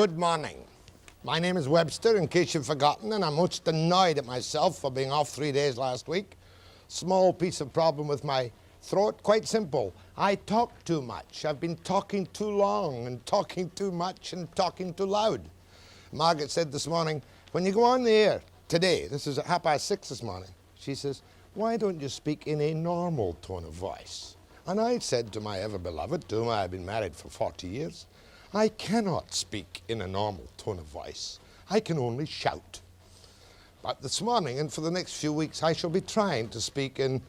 Good morning. My name is Webster, in case you've forgotten, and I'm most annoyed at myself for being off 3 days last week. Small piece of problem with my throat, quite simple. I talk too much. I've been talking too long and talking too much and talking too loud. Margaret said this morning, when you go on the air today, this is at 6:30 this morning, she says, why don't you speak in a normal tone of voice? And I said to my ever-beloved, to whom I have been married for 40 years, I cannot speak in a normal tone of voice. I can only shout. But this morning and for the next few weeks, I shall be trying to speak in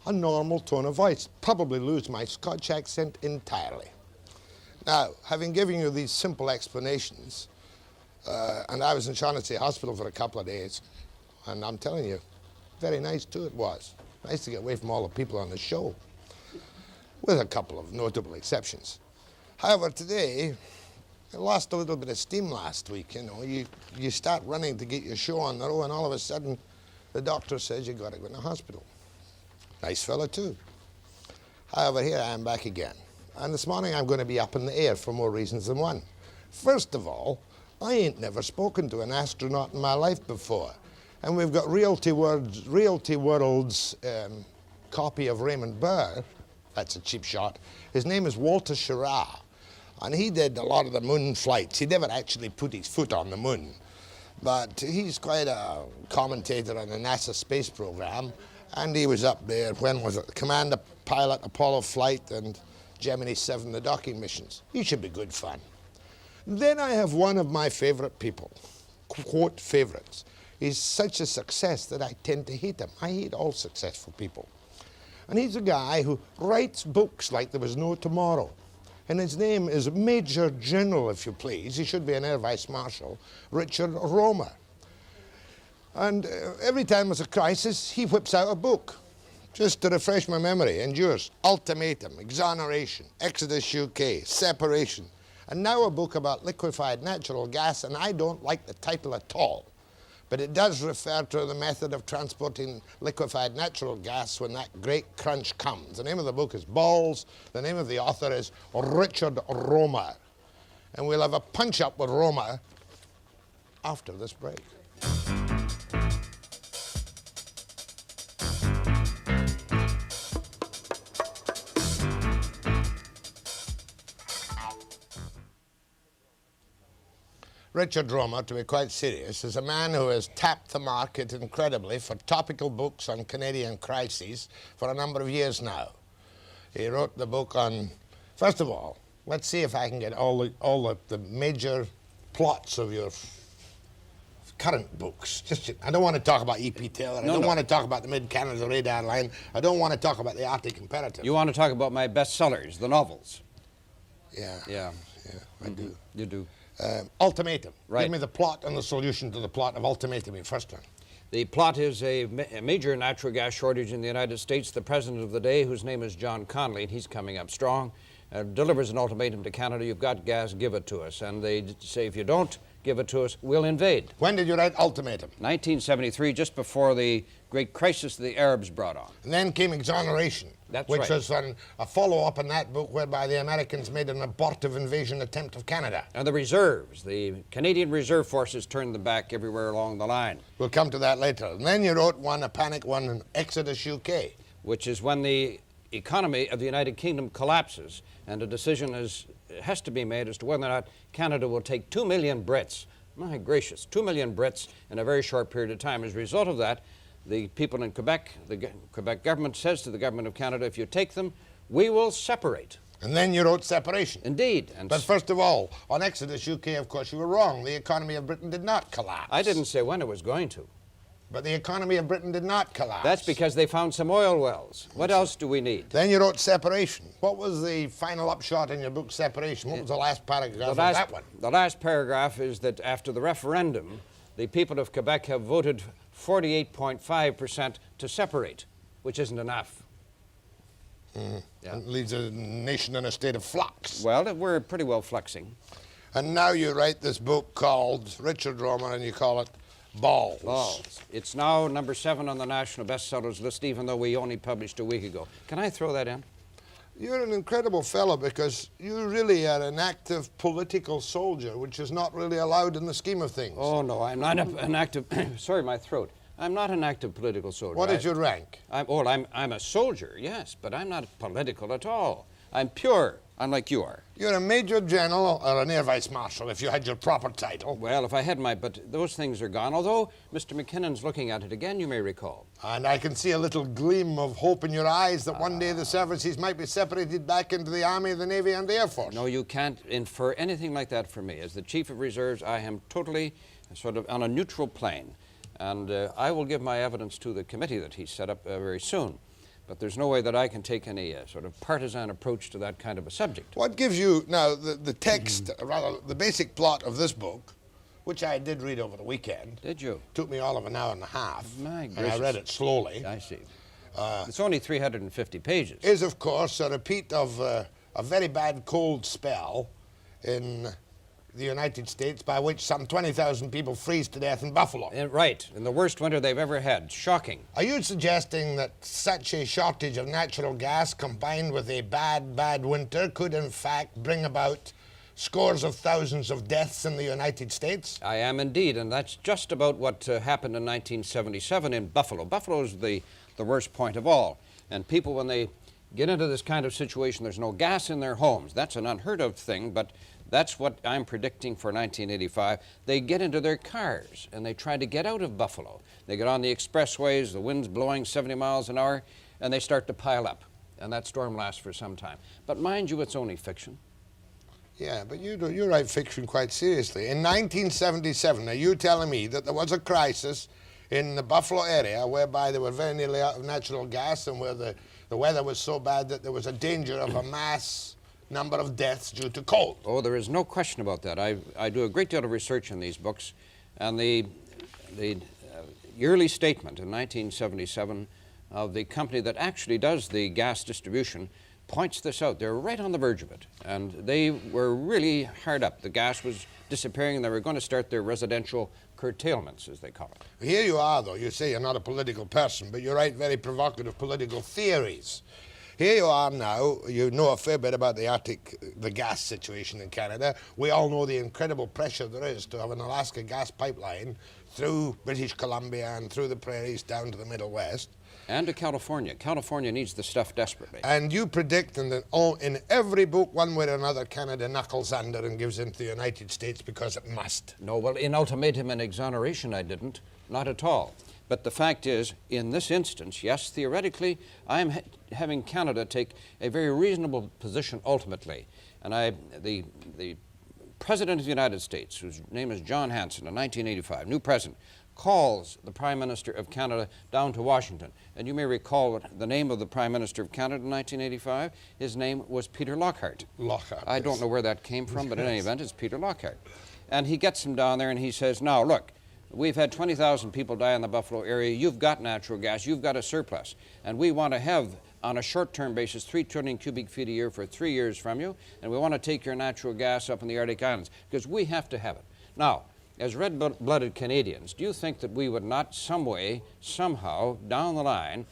a normal tone of voice, probably lose my Scotch accent entirely. Now, having given you these simple explanations, and I was in Shaughnessy Hospital for a couple of days, and I'm telling you, very nice too it was. Nice to get away from all the people on the show, with a couple of notable exceptions. However, today, I lost a little bit of steam last week. You know, you start running to get your show on the road, and all of a sudden, the doctor says you got to go in the hospital. Nice fella too. However, here I am back again. And this morning I'm going to be up in the air for more reasons than one. First of all, I ain't never spoken to an astronaut in my life before. And we've got Realty World's copy of Raymond Burr. That's a cheap shot. His name is Walter Schirra. And he did a lot of the moon flights. He never actually put his foot on the moon. But he's quite a commentator on the NASA space program. And he was up there, when was it? Commander pilot Apollo flight and Gemini 7, the docking missions. He should be good fun. Then I have one of my favorite people, quote favorites. He's such a success that I tend to hate him. I hate all successful people. And he's a guy who writes books like there was no tomorrow. And his name is Major General, if you please. He should be an Air Vice Marshal, Richard Rohmer. And every time there's a crisis, he whips out a book. Just to refresh my memory, and yours. Ultimatum, Exoneration, Exodus UK, Separation. And now a book about liquefied natural gas, and I don't like the title at all. But it does refer to the method of transporting liquefied natural gas when that great crunch comes. The name of the book is Balls. The name of the author is Richard Rohmer. And we'll have a punch-up with Rohmer after this break. Richard Rohmer, to be quite serious, is a man who has tapped the market incredibly for topical books on Canadian crises for a number of years now. He wrote the book on, first of all, let's see if I can get all the major plots of your current books. I don't want to talk about E.P. Taylor. I don't want to talk about the Mid-Canada Radar Line. I don't want to talk about the Arctic Imperative. You want to talk about my bestsellers, the novels? Yeah, I do. You do. Ultimatum. Right. Give me the plot and the solution to the plot of Ultimatum, your first one. The plot is a major natural gas shortage in the United States. The president of the day, whose name is John Connolly, and he's coming up strong, delivers an ultimatum to Canada. You've got gas, give it to us. And they say, if you don't give it to us, we'll invade. When did you write Ultimatum? 1973, just before the great crisis the Arabs brought on. And then came Exoneration. That's which right. was a follow-up in that book whereby the Americans made an abortive invasion attempt of Canada. And the reserves, the Canadian Reserve Forces turned them back everywhere along the line. We'll come to that later. And then you wrote a panic one, Exodus UK. Which is when the economy of the United Kingdom collapses and a decision has to be made as to whether or not Canada will take 2 million Brits. My gracious, 2 million Brits in a very short period of time. As a result of that, the people in Quebec, the Quebec government says to the government of Canada, if you take them, we will separate. And then you wrote Separation. Indeed. But first of all, on Exodus UK, of course, you were wrong. The economy of Britain did not collapse. I didn't say when it was going to. But the economy of Britain did not collapse. That's because they found some oil wells. What else do we need? Then you wrote Separation. What was the final upshot in your book, Separation? What was the last paragraph of that one? The last paragraph is that after the referendum, the people of Quebec have voted 48.5% to separate, which isn't enough. Yeah. It leaves a nation in a state of flux. Well, we're pretty well fluxing. And now you write this book called Richard Rohmer, and you call it Balls. Balls. It's now number 7 on the national bestsellers list, even though we only published a week ago. Can I throw that in? You're an incredible fellow because you really are an active political soldier, which is not really allowed in the scheme of things. Oh, no, I'm not an active... Sorry, my throat. I'm not an active political soldier. What is your rank? I'm a soldier, yes, but I'm not political at all. I'm pure, unlike you are. You're a major general or an air vice marshal if you had your proper title. Well, if I had but those things are gone, although Mr. McKinnon's looking at it again, you may recall. And I can see a little gleam of hope in your eyes that one day the services might be separated back into the Army, the Navy, and the Air Force. No, you can't infer anything like that from me. As the Chief of Reserves, I am totally sort of on a neutral plane. And I will give my evidence to the committee that he set up very soon. But there's no way that I can take any sort of partisan approach to that kind of a subject. What gives you, now, the text, rather, the basic plot of this book, which I did read over the weekend. Did you? Took me all of an hour and a half. My gracious. And I read it slowly. I see. It's only 350 pages. Is, of course, a repeat of a very bad cold spell in the United States, by which some 20,000 people freeze to death in Buffalo. Right, in the worst winter they've ever had. Shocking. Are you suggesting that such a shortage of natural gas combined with a bad winter could in fact bring about scores of thousands of deaths in the United States? I am indeed, and that's just about what happened in 1977 in Buffalo. Buffalo is the worst point of all. And people, when they get into this kind of situation, there's no gas in their homes. That's an unheard of thing, but that's what I'm predicting for 1985. They get into their cars and they try to get out of Buffalo. They get on the expressways, the wind's blowing 70 miles an hour, and they start to pile up. And that storm lasts for some time. But mind you, it's only fiction. Yeah, but you write fiction quite seriously. In 1977, are you telling me that there was a crisis in the Buffalo area whereby they were very nearly out of natural gas and where the weather was so bad that there was a danger of a mass number of deaths due to cold? Oh, there is no question about that. I do a great deal of research in these books, and the yearly statement in 1977 of the company that actually does the gas distribution points this out. They're right on the verge of it, and they were really hard up. The gas was disappearing, and they were going to start their residential curtailments, as they call it. Here you are, though. You say you're not a political person, but you write very provocative political theories. Here you are now, you know a fair bit about the gas situation in Canada. We all know the incredible pressure there is to have an Alaska gas pipeline through British Columbia and through the prairies down to the Middle West. And to California. California needs the stuff desperately. And you predict in every book, one way or another, Canada knuckles under and gives in to the United States because it must. No, well, in ultimatum and exoneration, I didn't. Not at all. But the fact is, in this instance, yes, theoretically, I'm having Canada take a very reasonable position ultimately. And the President of the United States, whose name is John Hanson, in 1985, new president, calls the Prime Minister of Canada down to Washington. And you may recall the name of the Prime Minister of Canada in 1985. His name was Peter Lockhart. Lockhart. I don't know where that came from, but in any event, it's Peter Lockhart. And he gets him down there and he says, now, look, we've had 20,000 people die in the Buffalo area. You've got natural gas. You've got a surplus. And we want to have, on a short-term basis, 3 trillion cubic feet a year for 3 years from you. And we want to take your natural gas up in the Arctic Islands because we have to have it. Now, as red-blooded Canadians, do you think that we would not some way, somehow, down the line,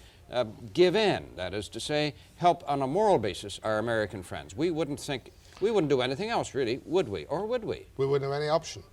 give in, that is to say, help on a moral basis our American friends? We wouldn't do anything else, really, would we? Or would we? We wouldn't have any option.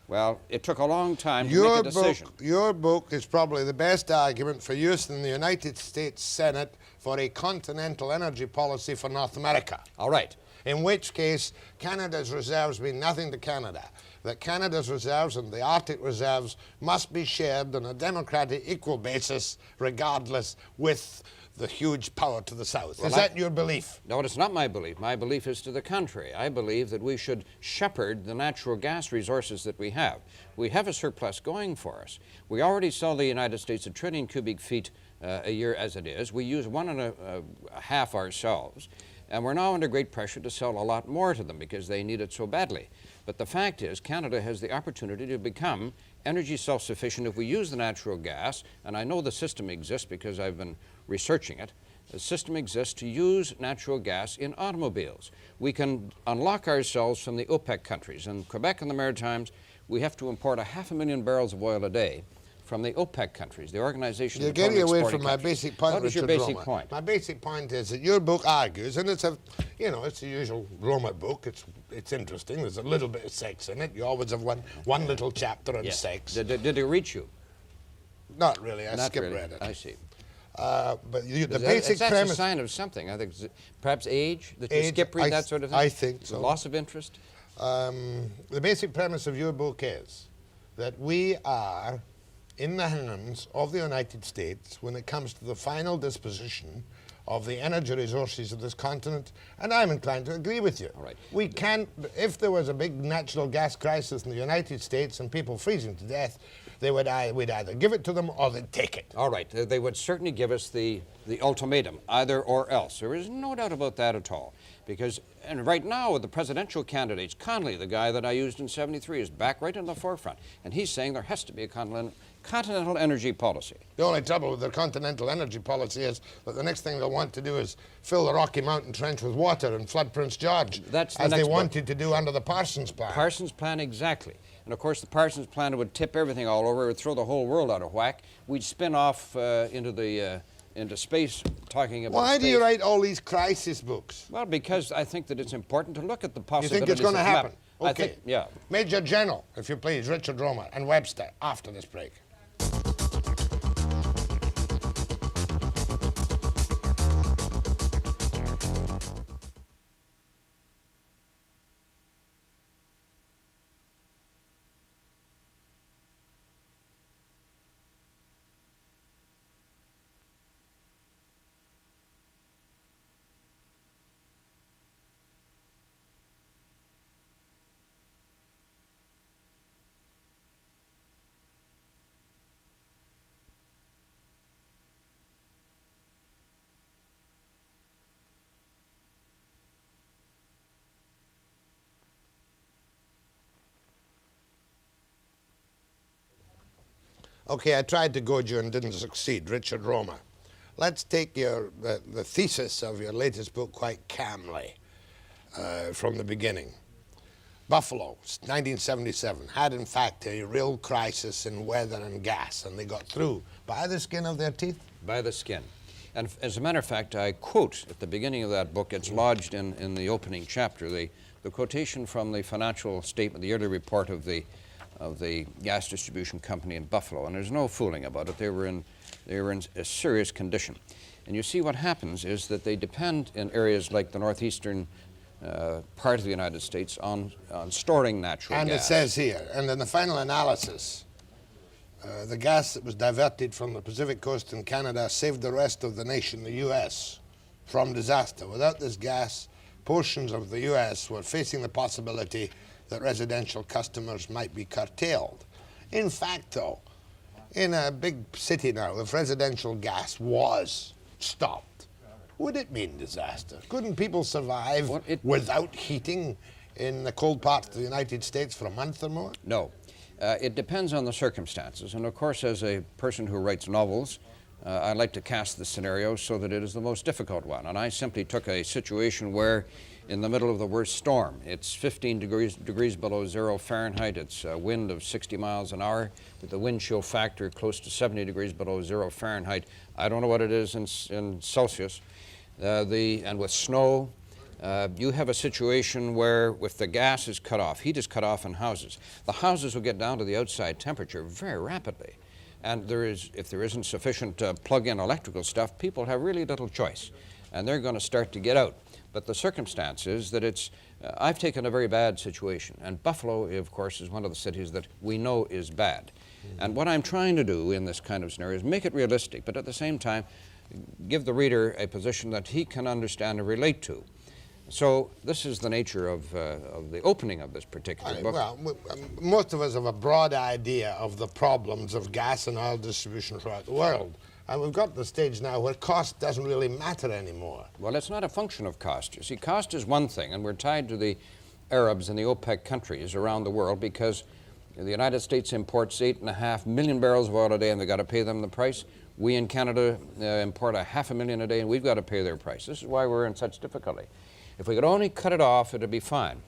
Well, it took a long time to make a decision. Your book is probably the best argument for use in the United States Senate for a continental energy policy for North America. All right. In which case, Canada's reserves mean nothing to Canada. That Canada's reserves and the Arctic reserves must be shared on a democratic equal basis, regardless, with the huge power to the south. Is that your belief? No, it's not my belief. My belief is to the contrary. I believe that we should shepherd the natural gas resources that we have. We have a surplus going for us. We already sell the United States 1 trillion cubic feet a year as it is. We use 1.5 ourselves. And we're now under great pressure to sell a lot more to them because they need it so badly. But the fact is, Canada has the opportunity to become energy self-sufficient if we use the natural gas, and I know the system exists because I've been researching it. The system exists to use natural gas in automobiles. We can unlock ourselves from the OPEC countries. In Quebec and the Maritimes, we have to import 500,000 barrels of oil a day from the OPEC countries, the Organization You're of getting Petroleum away Exporting from my Countries. basic point, What is your Richard basic Rohmer. point? My basic point is that your book argues, and it's a, you know, it's the usual Rohmer book. It's interesting. There's a little bit of sex in it. You always have one little chapter on Yes. sex. Did it reach you? Not really. I Not skip really. read it. I see. But the That's basic a premise. sign of something. I think perhaps age, that you Age, skip read that sort of thing? I think so. Loss of interest? The basic premise of your book is that we are in the hands of the United States when it comes to the final disposition of the energy resources of this continent, and I'm inclined to agree with you. All right. We can't, if there was a big natural gas crisis in the United States and people freezing to death, we'd either give it to them or they'd take it. All right. They would certainly give us the ultimatum, either or else. There is no doubt about that at all. Because, and right now with the presidential candidates, Connolly, the guy that I used in '73, is back right in the forefront. And he's saying there has to be a continental energy policy. The only trouble with the continental energy policy is that the next thing they'll want to do is fill the Rocky Mountain Trench with water and flood Prince George, That's the as they next wanted to do under the Parsons Plan. Parsons Plan, exactly. And of course the Parsons Plan would tip everything all over, it would throw the whole world out of whack. We'd spin off into space, talking about Why space. do you write all these crisis books? Well, because I think that it's important to look at the You possibilities. think it's going to that happen? I Okay. think, yeah. Major General, if you please, Richard Rohmer and Webster, after this break. Okay, I tried to goad you and didn't succeed, Richard Rohmer. Let's take the thesis of your latest book quite calmly from the beginning. Buffalo, 1977, had in fact a real crisis in weather and gas, and they got through by the skin of their teeth. By the skin. And as a matter of fact, I quote at the beginning of that book, it's lodged in the opening chapter, the quotation from the financial statement, the yearly report of the gas distribution company in Buffalo, and there's no fooling about it. They were in a serious condition. And you see what happens is that they depend in areas like the northeastern part of the United States on storing natural And gas. it says here, and in the final analysis, the gas that was diverted from the Pacific coast in Canada saved the rest of the nation, the U.S., from disaster. Without this gas, portions of the U.S. were facing the possibility that residential customers might be curtailed. In fact, though, in a big city now, if residential gas was stopped, would it mean disaster? Couldn't people survive without heating in the cold parts of the United States for a month or more? No. It depends on the circumstances. And of course, as a person who writes novels, I like to cast the scenario so that it is the most difficult one. And I simply took a situation where in the middle of the worst storm, it's 15 degrees below 0 Fahrenheit, it's a wind of 60 miles an hour, with the wind chill factor close to 70 degrees below 0 Fahrenheit. I don't know what it is in Celsius. And with snow, you have a situation where if the gas is cut off, heat is cut off in houses, the houses will get down to the outside temperature very rapidly. And if there isn't sufficient plug-in electrical stuff, people have really little choice. And they're going to start to get out. But the circumstance is that I've taken a very bad situation. And Buffalo, of course, is one of the cities that we know is bad. Mm-hmm. And what I'm trying to do in this kind of scenario is make it realistic, but at the same time, give the reader a position that he can understand and relate to. So this is the nature of the opening of this particular book. Well, most of us have a broad idea of the problems of gas and oil distribution throughout the world. And we've got to the stage now where cost doesn't really matter anymore. Well, it's not a function of cost. You see, cost is one thing, and we're tied to the Arabs and the OPEC countries around the world because the United States imports 8.5 million barrels of oil a day, and they've got to pay them the price. We in Canada import 500,000 a day, and we've got to pay their price. This is why we're in such difficulty. If we could only cut it off, it'd be fine.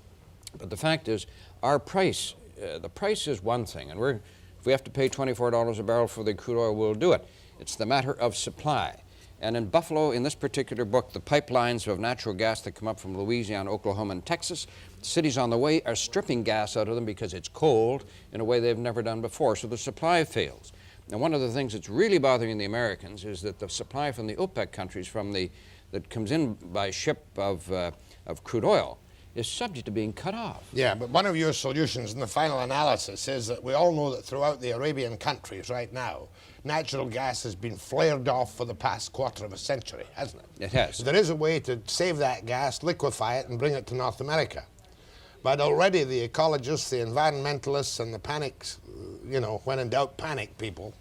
But the fact is, our price, the price is one thing, and If we have to pay $24 a barrel for the crude oil, we'll do it. It's the matter of supply. And in Buffalo, in this particular book, the pipelines of natural gas that come up from Louisiana, Oklahoma, and Texas, cities on the way are stripping gas out of them because it's cold in a way they've never done before, so the supply fails. Now, one of the things that's really bothering the Americans is that the supply from the OPEC countries that comes in by ship of crude oil is subject to being cut off. Yeah, but one of your solutions in the final analysis is that we all know that throughout the Arabian countries right now, natural gas has been flared off for the past quarter of a century, hasn't it? It has. There is a way to save that gas, liquefy it, and bring it to North America. But already the ecologists, the environmentalists, and the panics, when in doubt, panic people,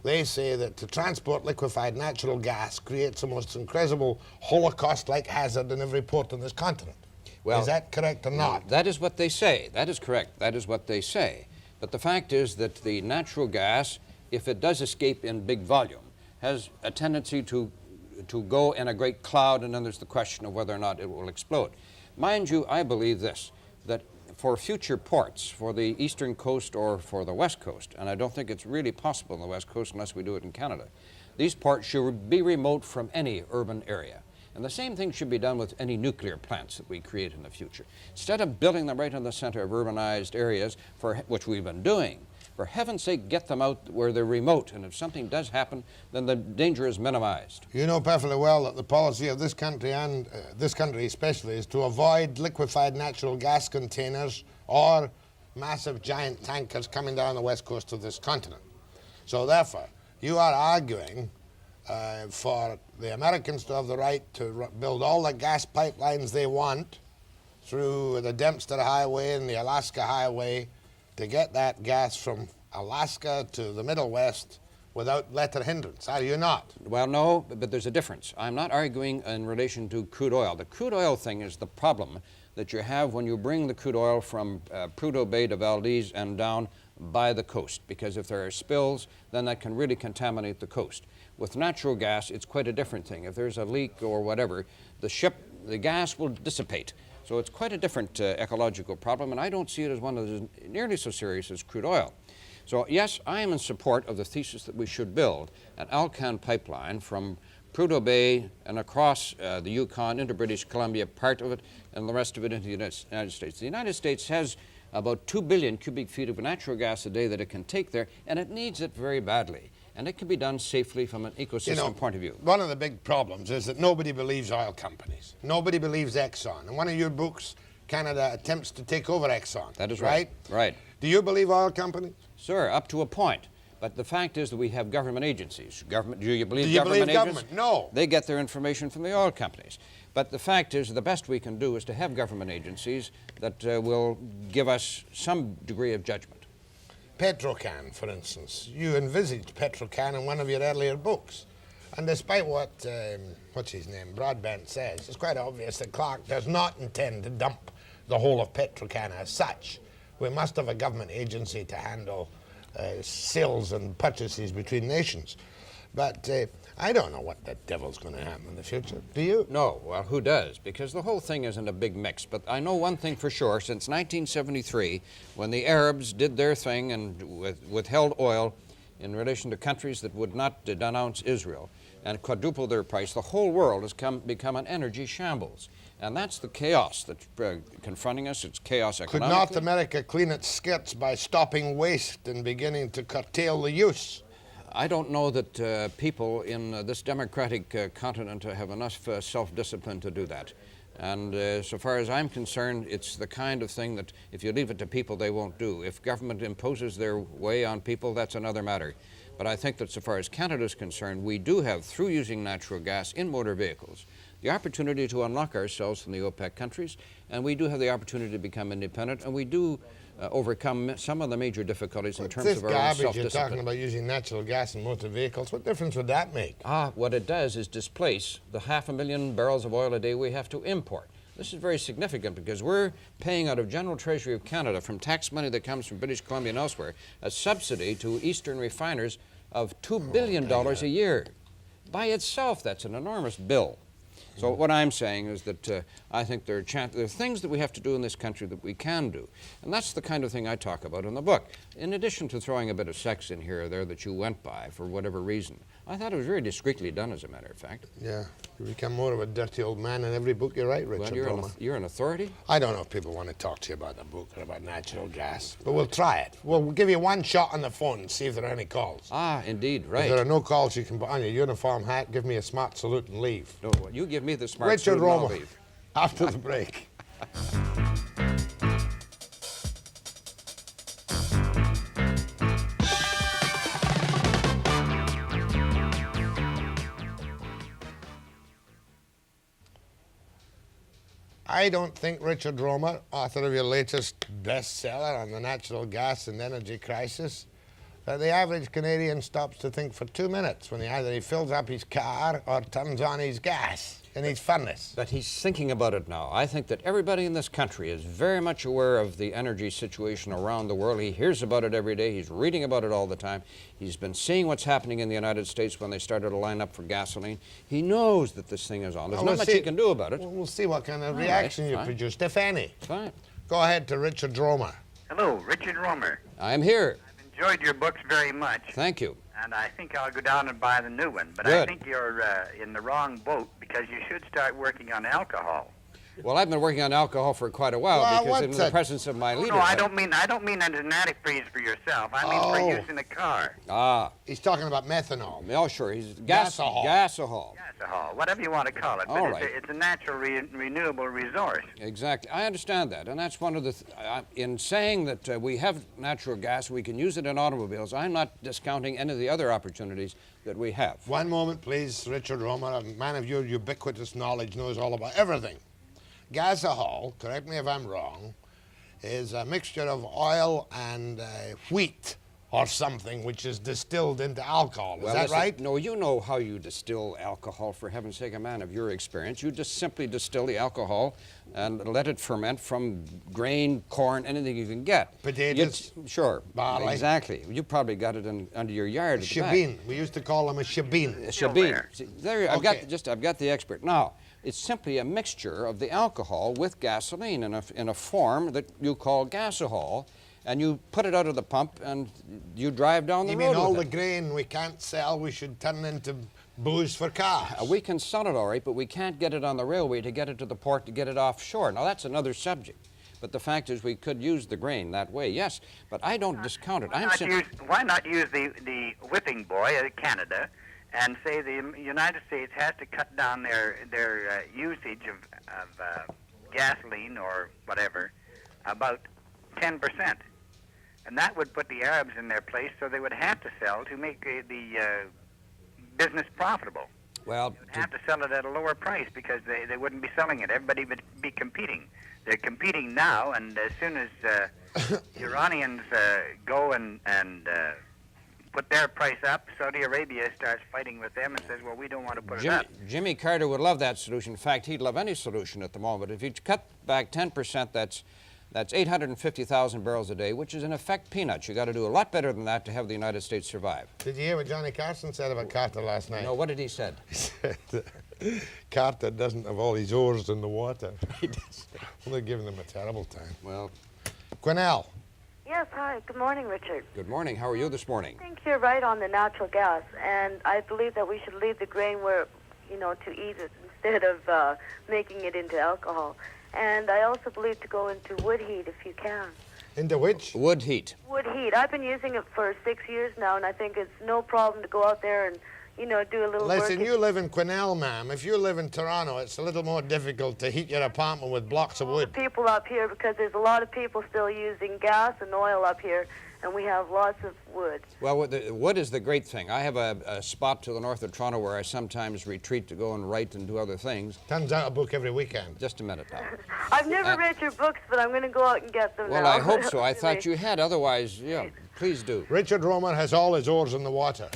they say that to transport liquefied natural gas creates the most incredible Holocaust-like hazard in every port on this continent. Well, is that correct or not? That is what they say. That is correct. That is what they say. But the fact is that the natural gas, if it does escape in big volume, has a tendency to go in a great cloud, and then there's the question of whether or not it will explode. Mind you, I believe this, that for future ports, for the eastern coast or for the west coast, and I don't think it's really possible on the west coast unless we do it in Canada, these ports should be remote from any urban area. And the same thing should be done with any nuclear plants that we create in the future. Instead of building them right in the center of urbanized areas, which we've been doing, for heaven's sake, get them out where they're remote, and if something does happen, then the danger is minimized. You know perfectly well that the policy of this country, and this country especially, is to avoid liquefied natural gas containers or massive giant tankers coming down the west coast of this continent. So therefore, you are arguing for the Americans to have the right to build all the gas pipelines they want through the Dempster Highway and the Alaska Highway to get that gas from Alaska to the Middle West without let or hindrance, are you not? Well, no, but there's a difference. I'm not arguing in relation to crude oil. The crude oil thing is the problem that you have when you bring the crude oil from Prudhoe Bay to Valdez and down by the coast, because if there are spills, then that can really contaminate the coast. With natural gas, it's quite a different thing. If there's a leak or whatever, the gas will dissipate. So it's quite a different ecological problem, and I don't see it as one that is nearly so serious as crude oil. So yes, I am in support of the thesis that we should build an Alcan pipeline from Prudhoe Bay and across the Yukon into British Columbia, part of it, and the rest of it into the United States. The United States has about 2 billion cubic feet of natural gas a day that it can take there, and it needs it very badly. And it can be done safely from an ecosystem point of view. One of the big problems is that nobody believes oil companies. Nobody believes Exxon. In one of your books, Canada attempts to take over Exxon. That is right. Right. Do you believe oil companies? Sir, up to a point. But the fact is that we have government agencies. Do you believe Do you government believe agents? government? No. They get their information from the oil companies. But the fact is the best we can do is to have government agencies that will give us some degree of judgment. Petrocan, for instance. You envisaged Petrocan in one of your earlier books. And despite what, what's his name, Broadbent says, it's quite obvious that Clark does not intend to dump the whole of Petrocan as such. We must have a government agency to handle sales and purchases between nations. But I don't know what the devil's going to happen in the future. Do you? No. Well, who does? Because the whole thing isn't a big mix. But I know one thing for sure. Since 1973, when the Arabs did their thing and withheld oil in relation to countries that would not denounce Israel and quadruple their price, the whole world has become an energy shambles. And that's the chaos that's confronting us. It's chaos economically. Could North America clean its skirts by stopping waste and beginning to curtail the use? I don't know that people in this democratic continent have enough self-discipline to do that. And so far as I'm concerned, it's the kind of thing that if you leave it to people, they won't do. If government imposes their way on people, that's another matter. But I think that so far as Canada is concerned, we do have, through using natural gas in motor vehicles, the opportunity to unlock ourselves from the OPEC countries, and we do have the opportunity to become independent, and we do overcome some of the major difficulties in terms of our own self-discipline. This garbage you're talking about using natural gas in motor vehicles, what difference would that make? What it does is displace the 500,000 barrels of oil a day we have to import. This is very significant because we're paying out of General Treasury of Canada from tax money that comes from British Columbia and elsewhere a subsidy to eastern refiners of $2 billion a year. By itself, that's an enormous bill. So what I'm saying is that I think there are things that we have to do in this country that we can do. And that's the kind of thing I talk about in the book. In addition to throwing a bit of sex in here or there that you went by for whatever reason, I thought it was very discreetly done, as a matter of fact. Yeah, you become more of a dirty old man in every book you write, Richard Well, Rohmer. you're an authority? I don't know if people want to talk to you about the book or about natural gas, but we'll try it. We'll give you one shot on the phone and see if there are any calls. Ah, indeed, right. If there are no calls, you can put on your uniform hat, give me a smart salute and leave. No, you give me the smart Richard suit and I'll Rohmer, leave. after the break. I don't think Richard Rohmer, author of your latest bestseller on the natural gas and energy crisis, that the average Canadian stops to think for 2 minutes when either he fills up his car or turns on his gas in his furnace. But he's thinking about it now. I think that everybody in this country is very much aware of the energy situation around the world. He hears about it every day. He's reading about it all the time. He's been seeing what's happening in the United States when they started to line up for gasoline. He knows that this thing is on. There's not much he can do about it. We'll see what kind of reaction you produced, if any. Fine. Go ahead to Richard Rohmer. Hello, Richard Rohmer. I'm here. I've enjoyed your books very much. Thank you. And I think I'll go down and buy the new one. But Good. I think you're in the wrong boat because you should start working on alcohol. Well, I've been working on alcohol for quite a while Well, because in what's the that? presence of my leader. No, I don't mean as an antifreeze for yourself. I mean for use in the car. Ah, He's talking about methanol. oh, sure. He's Gasohol. Gasohol. Gasohol, whatever you want to call it. But All it's, right. it's a natural renewable resource. Exactly. I understand that. And that's one of the, in saying that we have natural gas, we can use it in automobiles, I'm not discounting any of the other opportunities that we have. One moment, please, Richard Rohmer, a man of your ubiquitous knowledge, knows all about everything. Gasohol, correct me if I'm wrong, is a mixture of oil and wheat or something which is distilled into alcohol. Is that listen, right? No, you know how you distill alcohol, for heaven's sake, a man of your experience. You just simply distill the alcohol and let it ferment from grain, corn, anything you can get. Potatoes? Sure. Barley? Exactly. You probably got it under your yard at the back. Shebeen. We used to call them a shebeen. Shebeen. See, there, I've Okay. got the expert. Now, it's simply a mixture of the alcohol with gasoline in a form that you call gasohol, and you put it out of the pump and you drive down the You road mean all with the it. grain we can't sell, we should turn into booze for cars? We can sell it all right, but we can't get it on the railway to get it to the port to get it offshore. Now, that's another subject. But the fact is we could use the grain that way, yes. But I don't discount it. Why not use the whipping boy of Canada and say the United States has to cut down their usage of gasoline or whatever about 10%. And that would put the Arabs in their place, so they would have to sell to make the business profitable. Well, They would have to sell it at a lower price because they wouldn't be selling it. Everybody would be competing. They're competing now, and as soon as Iranians go and put their price up, Saudi Arabia starts fighting with them and says, well, we don't want to put it up. Jimmy Carter would love that solution. In fact, he'd love any solution at the moment. If you cut back 10%, that's 850,000 barrels a day, which is in effect peanuts. You got to do a lot better than that to have the United States survive. Did you hear what Johnny Carson said about Carter last night? No, what did he say? He said Carter doesn't have all his oars in the water. He does. Well, they're giving him a terrible time. Well, Quinnell. Yes, hi. Good morning, Richard. good morning. How are you this morning? I think you're right on the natural gas, and I believe that we should leave the grain where, to eat it instead of making it into alcohol. And I also believe to go into wood heat if you can. Into which? Wood heat. Wood heat. I've been using it for 6 years now, and I think it's no problem to go out there and, do a little work. Listen, you live in Quinnell, ma'am. If you live in Toronto, it's a little more difficult to heat your apartment with blocks of wood. People up here, because there's a lot of people still using gas and oil up here, and we have lots of wood. Well, wood is the great thing. I have a spot to the north of Toronto where I sometimes retreat to go and write and do other things. Turns out a book every weekend. Just a minute now. I've never read your books, but I'm going to go out and get them Well, now. I hope so. I thought you had. Otherwise, yeah, please do. Richard Rohmer has all his oars in the water.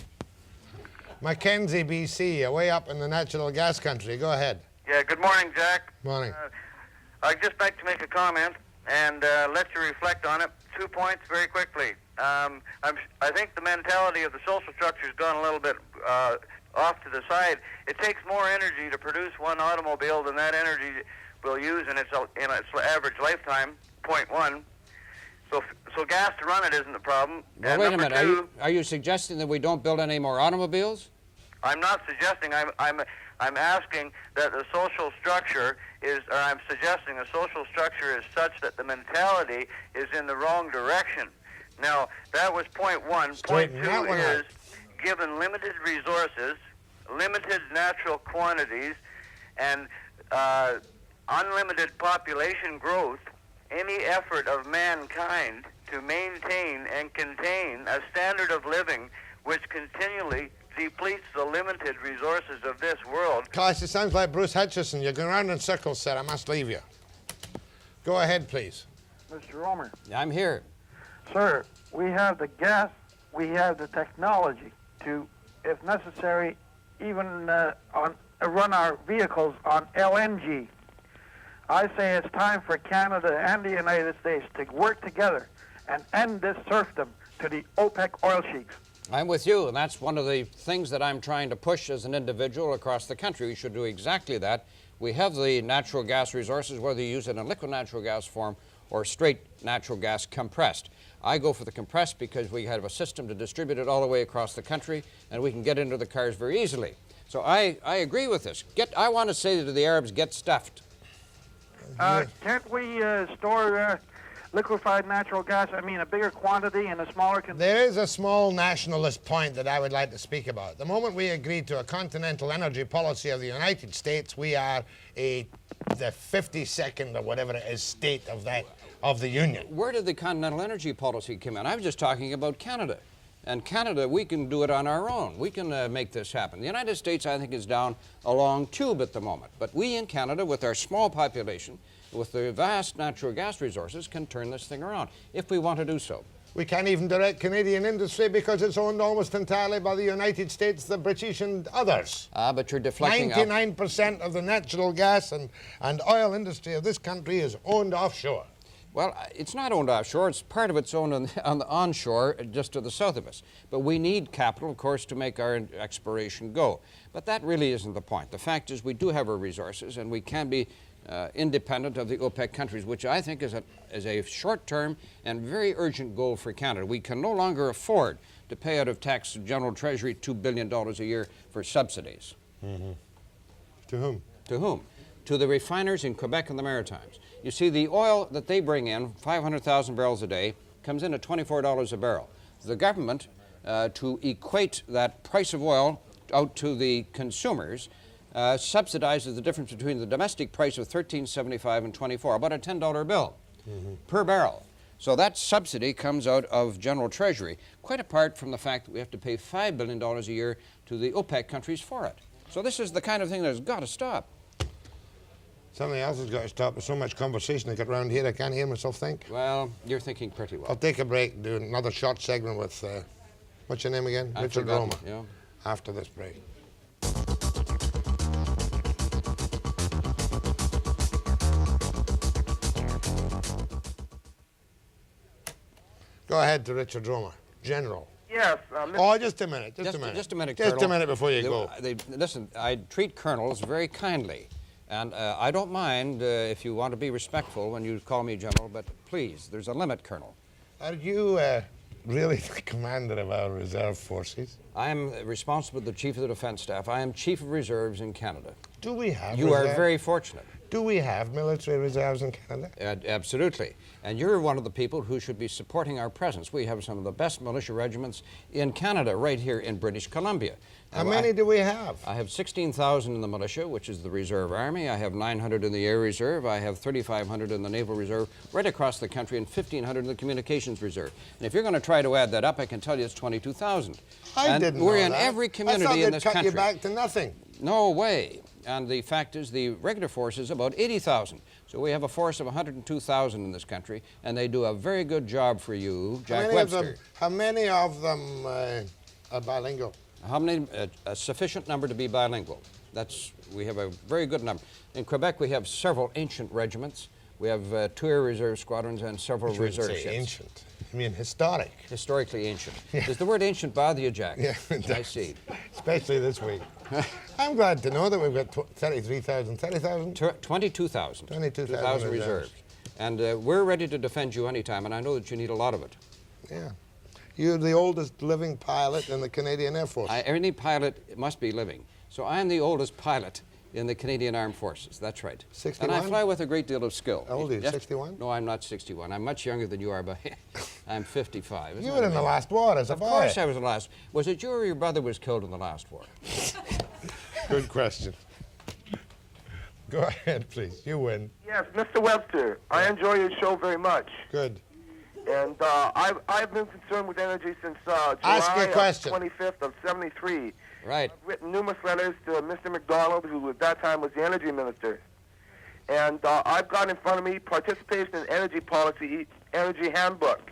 Mackenzie, BC, away up in the natural gas country. Go ahead. Yeah, good morning, Jack. Morning. I'd just like to make a comment and let you reflect on it. 2 points very quickly. I think the mentality of the social structure has gone a little bit off to the side. It takes more energy to produce one automobile than that energy will use in its average lifetime, 0.1. So gas to run it isn't the problem. Well, And wait a number minute. two, Are you suggesting that we don't build any more automobiles? I'm not suggesting. I'm asking that the social structure is, or I'm suggesting the social structure is such that the mentality is in the wrong direction. Now, that was point one. Point Straighten two that one is, out. given limited resources, limited natural quantities, and unlimited population growth, any effort of mankind to maintain and contain a standard of living which continually depletes the limited resources of this world. Gosh, it sounds like Bruce Hutchison. You're going around in circles, sir. I must leave you. Go ahead, please. Mr. Rohmer. I'm here. Sir, we have the gas, we have the technology to, if necessary, even run our vehicles on LNG. I say it's time for Canada and the United States to work together and end this serfdom to the OPEC oil sheiks. I'm with you, and that's one of the things that I'm trying to push as an individual across the country. We should do exactly that. We have the natural gas resources, whether you use it in liquid natural gas form or straight natural gas compressed. I go for the compressed because we have a system to distribute it all the way across the country, and we can get into the cars very easily. So I agree with this. I want to say to the Arabs, get stuffed. Can't we store liquefied natural gas, a bigger quantity in a smaller container? There is a small nationalist point that I would like to speak about. The moment we agreed to a continental energy policy of the United States, we are the 52nd or whatever it is state of the Union. Where did the continental energy policy come in? I was just talking about Canada. And Canada, we can do it on our own. We can make this happen. The United States, I think, is down a long tube at the moment. But we in Canada, with our small population, with the vast natural gas resources, can turn this thing around, if we want to do so. We can't even direct Canadian industry because it's owned almost entirely by the United States, the British, and others. But you're deflecting 99% of the natural gas and oil industry of this country is owned offshore. Well, it's not owned offshore. It's part of it's owned on the onshore, just to the south of us. But we need capital, of course, to make our exploration go. But that really isn't the point. The fact is we do have our resources, and we can be independent of the OPEC countries, which I think is a short-term and very urgent goal for Canada. We can no longer afford to pay out of tax general treasury $2 billion a year for subsidies. Mm-hmm. To whom? To whom? To the refiners in Quebec and the Maritimes. You see, the oil that they bring in, 500,000 barrels a day, comes in at $24 a barrel. The government, to equate that price of oil out to the consumers, subsidizes the difference between the domestic price of $13.75 and $24, about a $10 bill per barrel. So that subsidy comes out of general treasury, quite apart from the fact that we have to pay $5 billion a year to the OPEC countries for it. So this is the kind of thing that's got to stop. Something else has got to stop. There's so much conversation I get around here I can't hear myself think. Well, you're thinking pretty well. I'll take a break and do another short segment with, what's your name again? Richard Rohmer. Yeah. After this break. Go ahead to Richard Rohmer. General. Yes. Oh, just a minute. Just a minute, Just Colonel. a minute before you go. Listen, I treat colonels very kindly. And I don't mind if you want to be respectful when you call me general, but please, there's a limit, Colonel. Are you really the commander of our reserve forces? I am responsible, the Chief of the Defense Staff. I am Chief of Reserves in Canada. Do we have You are very fortunate. Do we have military reserves in Canada? Absolutely. And you're one of the people who should be supporting our presence. We have some of the best militia regiments in Canada, right here in British Columbia. How many do we have? I have 16,000 in the militia, which is the Reserve Army. I have 900 in the Air Reserve. I have 3,500 in the Naval Reserve, right across the country, and 1,500 in the Communications Reserve. And if you're going to try to add that up, I can tell you it's 22,000. I didn't know we're in that. every community I thought in this they'd cut country. you back to nothing. No way. And the fact is the regular force is about 80,000. So we have a force of 102,000 in this country, and they do a very good job for you, Jack Webster. How many of them are bilingual? How many? A sufficient number to be bilingual. We have a very good number. In Quebec, we have several ancient regiments. We have 2 Air Reserve squadrons and several reserve ships. Ancient. I mean historic. Historically ancient. Does the word ancient bother you, Jack? Yeah, it does. I see. Especially this week. I'm glad to know that we've got 33,000, 30,000? 22,000. 22,000 reserved. And we're ready to defend you anytime, and I know that you need a lot of it. Yeah. You're the oldest living pilot in the Canadian Air Force. Any pilot must be living. So I am the oldest pilot in the Canadian Armed Forces. That's right. 61? And I fly with a great deal of skill. How old are you, Yes? 61? No, I'm not 61. I'm much younger than you are, but I'm 55. Isn't You that were in the amazing? last war as a boy. Of course I was in the last. Was it you or your brother was killed in the last war? Good question. Go ahead, please. You win. Yes, Mr. Webster, I enjoy your show very much. Good. And I've been concerned with energy since Ask your July question. 25th of 73. Right. I've written numerous letters to Mr. McDonald, who at that time was the energy minister. And I've got in front of me participation in energy policy, energy handbook.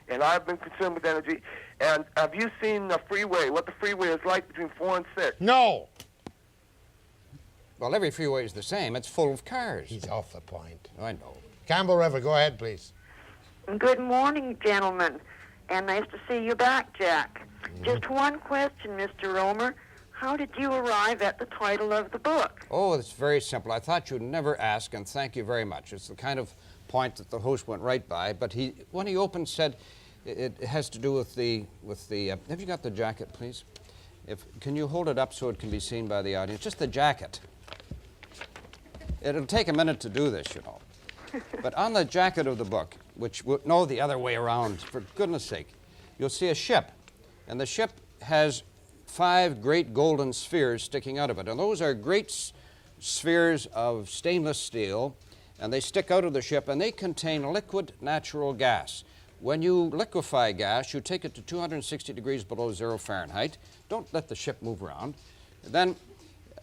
And I've been concerned with energy. And have you seen the freeway, what the freeway is like between 4 and 6? No. Well, every freeway is the same. It's full of cars. He's off the point. I know. Campbell River, go ahead, please. Good morning, gentlemen, and nice to see you back, Jack. Just one question, Mr. Rohmer. How did you arrive at the title of the book? Oh, it's very simple. I thought you'd never ask, and thank you very much. It's the kind of point that the host went right by, but when he opened, said it has to do with the have you got the jacket, please? Can you hold it up so it can be seen by the audience? Just the jacket. It'll take a minute to do this, you know. But on the jacket of the book, no, the other way around, for goodness sake, you'll see a ship. And the ship has 5 great golden spheres sticking out of it. And those are great spheres of stainless steel, and they stick out of the ship, and they contain liquid natural gas. When you liquefy gas, you take it to 260 degrees below 0 Fahrenheit. Don't let the ship move around. Then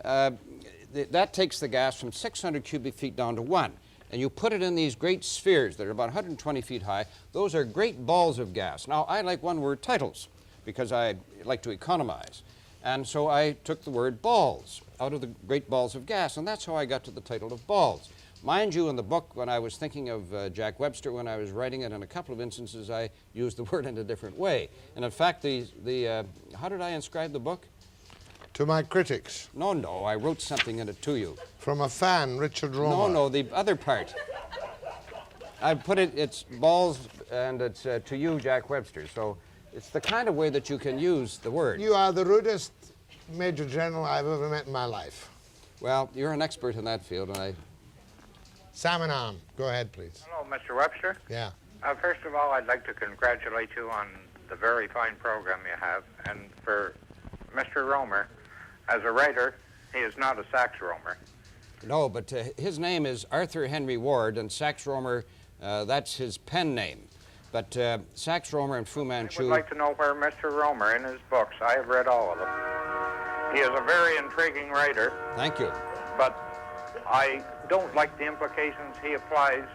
that takes the gas from 600 cubic feet down to 1. And you put it in these great spheres that are about 120 feet high. Those are great balls of gas. Now, I like one-word titles because I like to economize. And so I took the word balls out of the great balls of gas, and that's how I got to the title of Balls. Mind you, in the book, when I was thinking of Jack Webster, when I was writing it, in a couple of instances, I used the word in a different way. And in fact, how did I inscribe the book? To my critics. No, I wrote something in it to you. From a fan, Richard Rohmer. No, the other part. I put it's balls, and it's to you, Jack Webster. So it's the kind of way that you can use the word. You are the rudest Major General I've ever met in my life. Well, you're an expert in that field, and I... Salmon Arm, go ahead, please. Hello, Mr. Webster. Yeah. First of all, I'd like to congratulate you on the very fine program you have. And for Mr. Rohmer, as a writer, he is not a sax roamer. No, but his name is Arthur Henry Ward, and Sax Rohmer, that's his pen name. But Sax Rohmer and Fu Manchu... I would like to know where Mr. Rohmer, in his books, I have read all of them. He is a very intriguing writer. Thank you. But I don't like the implications he applies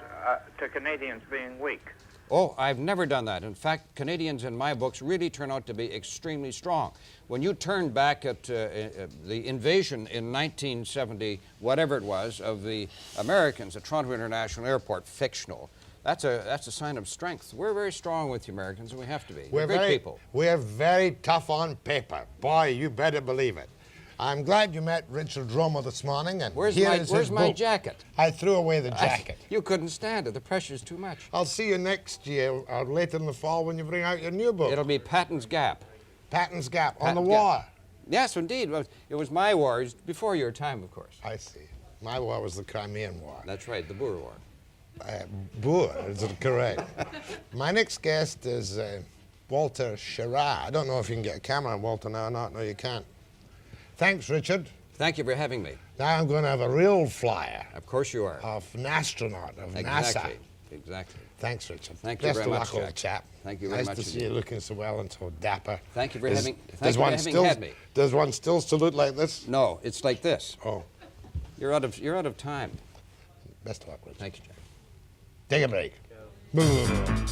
to Canadians being weak. Oh, I've never done that. In fact, Canadians in my books really turn out to be extremely strong. When you turn back at the invasion in 1970, whatever it was, of the Americans at Toronto International Airport, fictional, that's a sign of strength. We're very strong with the Americans, and we have to be. We're great people. We're very tough on paper. Boy, you better believe it. I'm glad you met Richard Rohmer this morning, and Where's his my book. jacket? I threw away the jacket. You couldn't stand it. The pressure's too much. I'll see you next year or later in the fall when you bring out your new book. It'll be Patton's Gap. Patton's Gap, on the Patton's war. Gap. Yes, indeed. Well, it was my war. It was before your time, of course. I see. My war was the Crimean War. That's right, the Boer War. Boer, is it correct? My next guest is Walter Schirra. I don't know if you can get a camera on Walter now or not. No, you can't. Thanks, Richard. Thank you for having me. Now I'm going to have a real flyer. Of course you are. Of an astronaut, of Exactly. NASA. Exactly. Thanks, Richard. Thank you Best very of much, luck, old Jack. chap. Thank you very nice much to see indeed. you looking so well and so dapper. Thank you for having still, had me. Does one still salute like this? No, it's like this. Oh. You're out of time. Best of luck, Richard. Thank you, Jack. Take a break. Boom.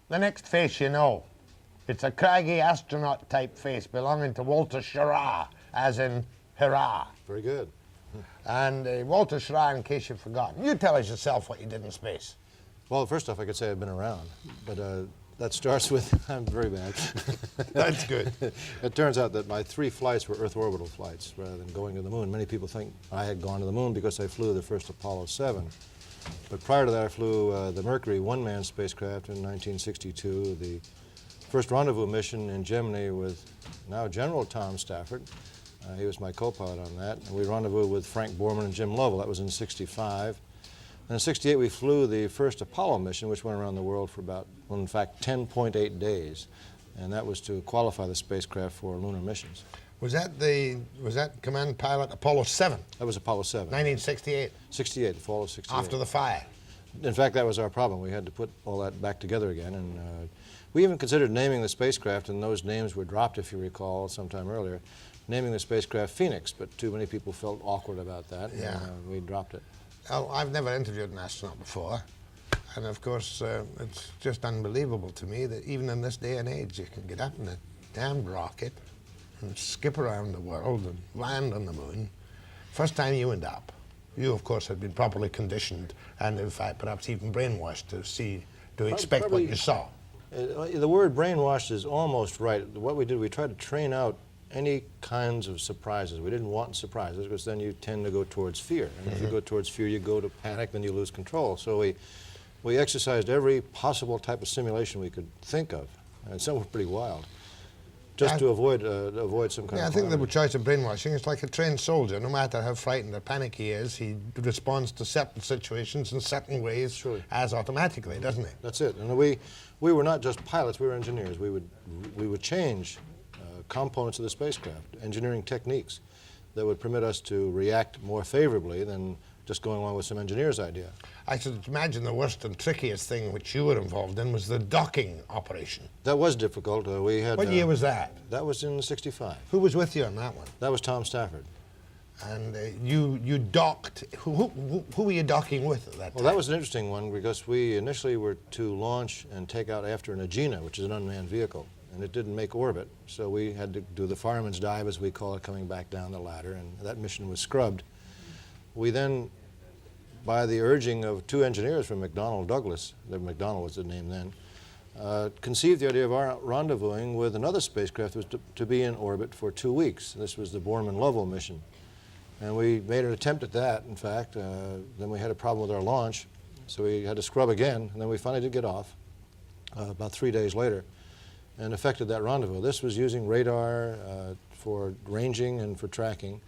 The next face you know. It's a craggy astronaut type face belonging to Walter Schirra, as in hurrah. Very good. And Walter Schirra, in case you've forgotten, you tell us yourself what you did in space. Well, first off, I could say I've been around, but that starts with, I'm very bad. That's good. It turns out that my 3 flights were Earth orbital flights rather than going to the moon. Many people think I had gone to the moon because I flew the first Apollo 7. But prior to that, I flew the Mercury one-man spacecraft in 1962, the first rendezvous mission in Gemini with now General Tom Stafford. He was my co-pilot on that. And we rendezvoused with Frank Borman and Jim Lovell. That was in 65. And in 68, we flew the first Apollo mission, which went around the world for about, well, in fact, 10.8 days. And that was to qualify the spacecraft for lunar missions. Was that command pilot Apollo 7? That was Apollo 7. 1968. 68, the fall of 68. After the fire. In fact, that was our problem. We had to put all that back together again. And we even considered naming the spacecraft, and those names were dropped, if you recall, sometime earlier, naming the spacecraft Phoenix, but too many people felt awkward about that. Yeah. And we dropped it. Well, I've never interviewed an astronaut before. And of course, it's just unbelievable to me that even in this day and age, you can get up in a damned rocket and skip around the world and land on the moon. First time you went up, you of course had been properly conditioned and in fact perhaps even brainwashed to expect what you saw. The word brainwashed is almost right. What we did, we tried to train out any kinds of surprises. We didn't want surprises because then you tend to go towards fear. And if you go towards fear, you go to panic, then you lose control. So we exercised every possible type of simulation we could think of, and some were pretty wild, just to avoid some kind of I think calamity. the choice of brainwashing is like a trained soldier. No matter how frightened or panicky he is, he responds to certain situations in certain ways as automatically, doesn't he? That's it. And we were not just pilots, we were engineers. We would change components of the spacecraft, engineering techniques that would permit us to react more favorably than just going along with some engineer's idea. I should imagine the worst and trickiest thing which you were involved in was the docking operation. That was difficult. We had. What year was that? That was in '65. Who was with you on that one? That was Tom Stafford. And you docked. Who were you docking with at that time? Well, that was an interesting one because we initially were to launch and take out after an Agena, which is an unmanned vehicle, and it didn't make orbit. So we had to do the fireman's dive, as we call it, coming back down the ladder, and that mission was scrubbed. We then, by the urging of 2 engineers from McDonnell Douglas, McDonnell was the name then, conceived the idea of our rendezvousing with another spacecraft that was to be in orbit for 2 weeks. This was the Borman-Lovell mission. And we made an attempt at that, in fact. Then we had a problem with our launch, so we had to scrub again, and then we finally did get off about 3 days later and effected that rendezvous. This was using radar for ranging and for tracking.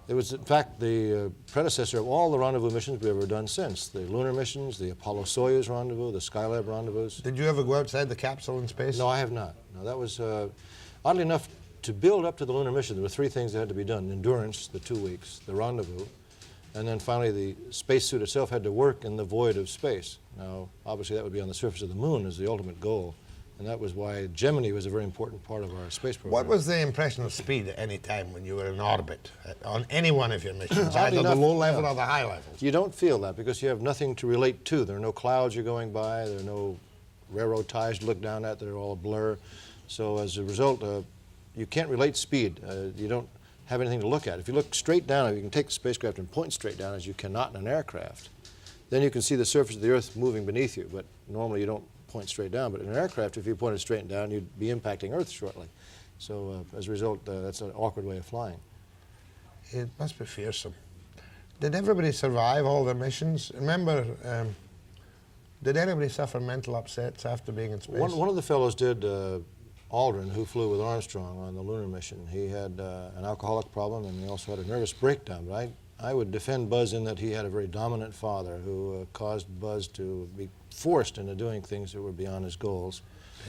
It was, in fact, the predecessor of all the rendezvous missions we've ever done since. The lunar missions, the Apollo-Soyuz rendezvous, the Skylab rendezvous. Did you ever go outside the capsule in space? No, I have not. No, that was, oddly enough, to build up to the lunar mission, there were 3 things that had to be done. Endurance, the 2 weeks, the rendezvous, and then finally the spacesuit itself had to work in the void of space. Now, obviously that would be on the surface of the moon as the ultimate goal. And that was why Gemini was a very important part of our space program. What was the impression of speed at any time when you were in orbit, on any one of your missions, either enough, the low level or the high levels? You don't feel that because you have nothing to relate to. There are no clouds you're going by. There are no railroad ties to look down at. They're all a blur. So as a result, you can't relate speed. You don't have anything to look at. If you look straight down, if you can take the spacecraft and point straight down, as you cannot in an aircraft, then you can see the surface of the Earth moving beneath you. But normally you don't point straight down. But in an aircraft, if you pointed straight down, you'd be impacting Earth shortly. So as a result, that's an awkward way of flying. It must be fearsome. Did everybody survive all their missions? Remember, did anybody suffer mental upsets after being in space? One of the fellows did, Aldrin, who flew with Armstrong on the lunar mission. He had an alcoholic problem, and he also had a nervous breakdown. But I would defend Buzz in that he had a very dominant father who caused Buzz to be forced into doing things that were beyond his goals.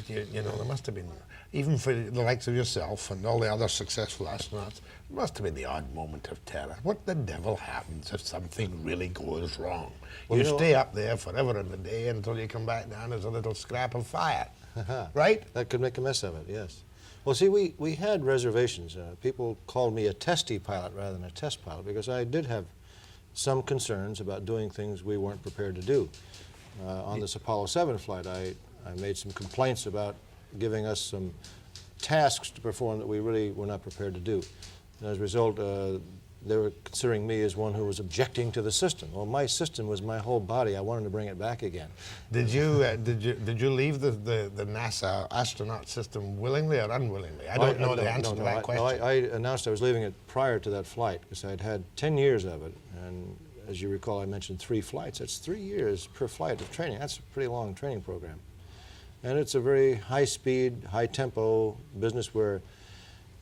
You know, there must have been, even for the likes of yourself and all the other successful astronauts, there must have been the odd moment of terror. What the devil happens if something really goes wrong? Well, you stay up there forever in the day until you come back down as a little scrap of fire, right? That could make a mess of it, yes. Well, see, we had reservations. People called me a testy pilot rather than a test pilot because I did have some concerns about doing things we weren't prepared to do. On this Apollo 7 flight, I made some complaints about giving us some tasks to perform that we really were not prepared to do. And as a result, they were considering me as one who was objecting to the system. Well, my system was my whole body. I wanted to bring it back again. Did you leave the NASA astronaut system willingly or unwillingly? I don't know the answer to that question. No, I announced I was leaving it prior to that flight because I'd had 10 years of it. And as you recall, I mentioned 3 flights. That's 3 years per flight of training. That's a pretty long training program. And it's a very high-speed, high-tempo business where